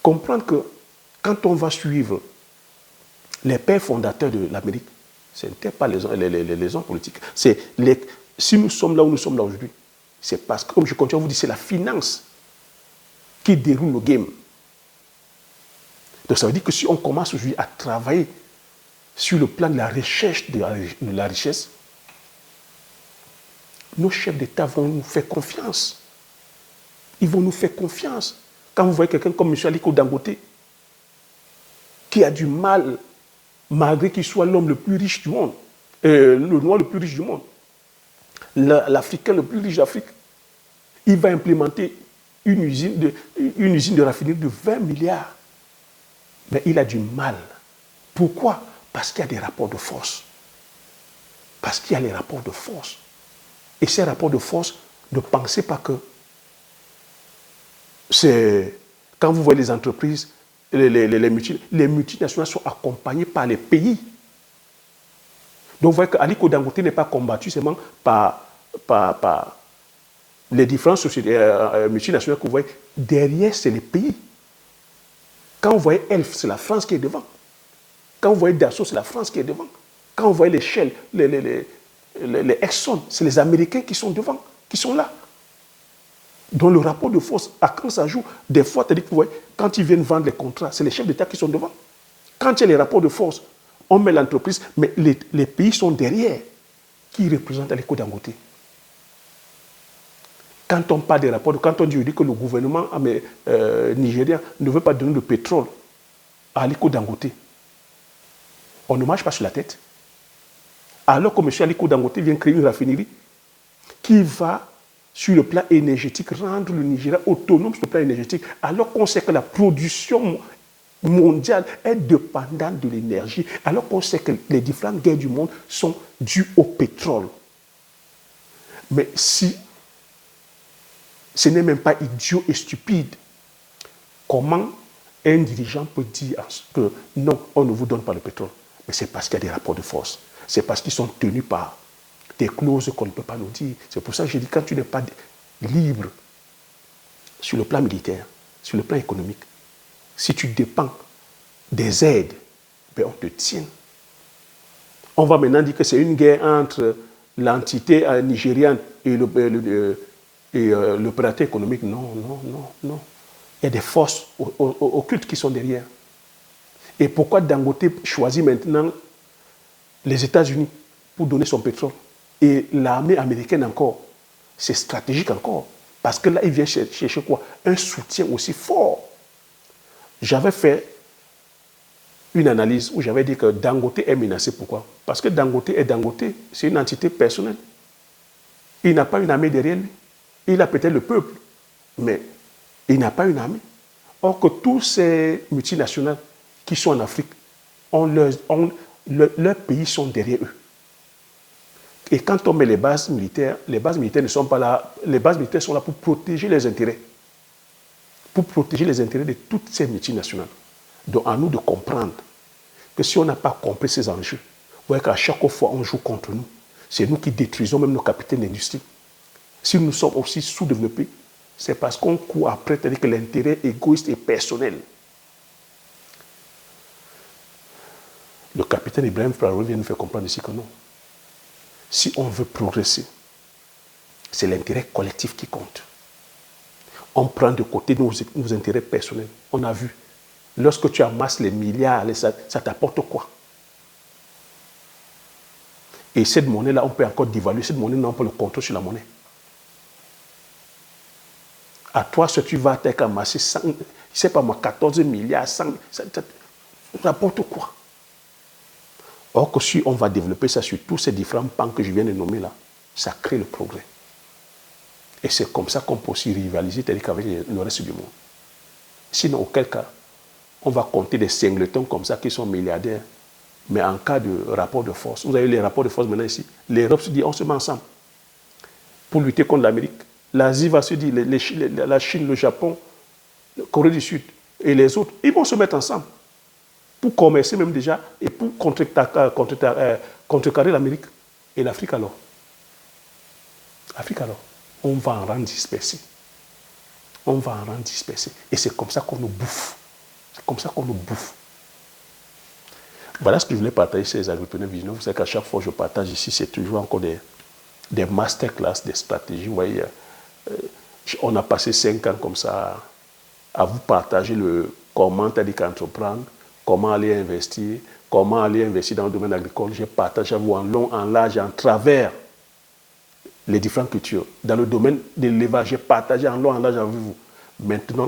Comprendre que quand on va suivre les pères fondateurs de l'Amérique, ce n'étaient pas les hommes politiques. Si nous sommes là où nous sommes là aujourd'hui, c'est parce que, comme je continue à vous dire, c'est la finance qui déroule le game. Donc ça veut dire que si on commence aujourd'hui à travailler sur le plan de la recherche de la richesse, nos chefs d'État vont nous faire confiance. Ils vont nous faire confiance. Quand vous voyez quelqu'un comme M. Aliko Dangote, qui a du mal, malgré qu'il soit l'homme le plus riche du monde, le noir le plus riche du monde, l'Africain le plus riche d'Afrique, il va implémenter une usine de raffinerie de 20 milliards. Mais il a du mal. Pourquoi? Parce qu'il y a des rapports de force. Parce qu'il y a les rapports de force. Et ces rapports de force, ne pensez pas que c'est... Quand vous voyez les entreprises, les multinationales sont accompagnées par les pays. Donc vous voyez qu'Aliko Dangote n'est pas combattu seulement par les différentes sociétés multinationales que vous voyez. Derrière, c'est les pays. Quand vous voyez Elf, c'est la France qui est devant. Quand vous voyez Dassault, c'est la France qui est devant. Quand vous voyez les Shell, les Exxon, c'est les Américains qui sont devant, qui sont là. Donc le rapport de force, à quand ça joue? Des fois, tu as dit que vous voyez, quand ils viennent vendre les contrats, c'est les chefs d'État qui sont devant. Quand il y a les rapports de force, on met l'entreprise, mais les pays sont derrière. Qui représentent Aliko Dangote? Quand on parle des rapports, quand on dit que le gouvernement nigérien ne veut pas donner de pétrole à Aliko Dangote, on ne marche pas sur la tête. Alors que M. Aliko Dangote vient créer une raffinerie qui va, sur le plan énergétique, rendre le Nigeria autonome sur le plan énergétique, alors qu'on sait que la production mondiale est dépendante de l'énergie, alors qu'on sait que les différentes guerres du monde sont dues au pétrole. Mais si ce n'est même pas idiot et stupide, comment un dirigeant peut dire que non, on ne vous donne pas le pétrole? Mais c'est parce qu'il y a des rapports de force. C'est parce qu'ils sont tenus par des clauses qu'on ne peut pas nous dire. C'est pour ça que je dis, quand tu n'es pas libre sur le plan militaire, sur le plan économique, si tu dépends des aides, ben on te tient. On va maintenant dire que c'est une guerre entre l'entité nigériane et l'opérateur économique. Non, non, non, non. Il y a des forces occultes qui sont derrière. Et pourquoi Dangote choisit maintenant les États-Unis pour donner son pétrole et l'armée américaine encore? C'est stratégique encore. Parce que là, il vient chercher quoi? Un soutien aussi fort. J'avais fait une analyse où j'avais dit que Dangote est menacé. Pourquoi? Parce que Dangote est Dangote. C'est une entité personnelle. Il n'a pas une armée derrière lui. Il a peut-être le peuple, mais il n'a pas une armée. Or que tous ces multinationales qui sont en Afrique, leurs pays sont derrière eux. Et quand on met les bases militaires ne sont pas là. Les bases militaires sont là pour protéger les intérêts. Pour protéger les intérêts de toutes ces multinationales. Donc à nous de comprendre que si on n'a pas compris ces enjeux, vous voyez qu'à chaque fois on joue contre nous. C'est nous qui détruisons même nos capitaines d'industrie. Si nous sommes aussi sous-développés, c'est parce qu'on court après, c'est-à-dire que l'intérêt égoïste et personnel. Le capitaine Ibrahim Traoré vient nous faire comprendre ici que non. Si on veut progresser, c'est l'intérêt collectif qui compte. On prend de côté nos intérêts personnels. On a vu, lorsque tu amasses les milliards, ça t'apporte quoi? Et cette monnaie-là, on peut encore dévaluer. Cette monnaie-là, on peut le contrôler sur la monnaie. À toi, si tu vas amasser 100, je ne sais pas moi, 14 milliards, 100, ça t'apporte quoi? Or que si on va développer ça sur tous ces différents pans que je viens de nommer là, ça crée le progrès. Et c'est comme ça qu'on peut aussi rivaliser avec le reste du monde. Sinon, auquel cas, on va compter des singletons comme ça qui sont milliardaires. Mais en cas de rapport de force, vous avez les rapports de force maintenant ici, l'Europe se dit on se met ensemble pour lutter contre l'Amérique. L'Asie va se dire, la Chine, le Japon, la Corée du Sud et les autres, ils vont se mettre ensemble pour commercer même déjà et pour contrecarrer l'Amérique. Et l'Afrique alors? L'Afrique alors? On va en rendre dispersé. On va en rendre dispersé. Et c'est comme ça qu'on nous bouffe. C'est comme ça qu'on nous bouffe. Voilà ce que je voulais partager sur les agripreneurs visionnaires. Vous savez qu'à chaque fois que je partage ici, c'est toujours encore des masterclass, des stratégies. Vous voyez, on a passé 5 ans comme ça à vous partager comment entreprendre, comment aller investir, comment aller investir dans le domaine agricole. Je partage à vous en long, en large, en travers les différentes cultures. Dans le domaine de l'élevage, j'ai partagé en long, en large avec vous. Maintenant,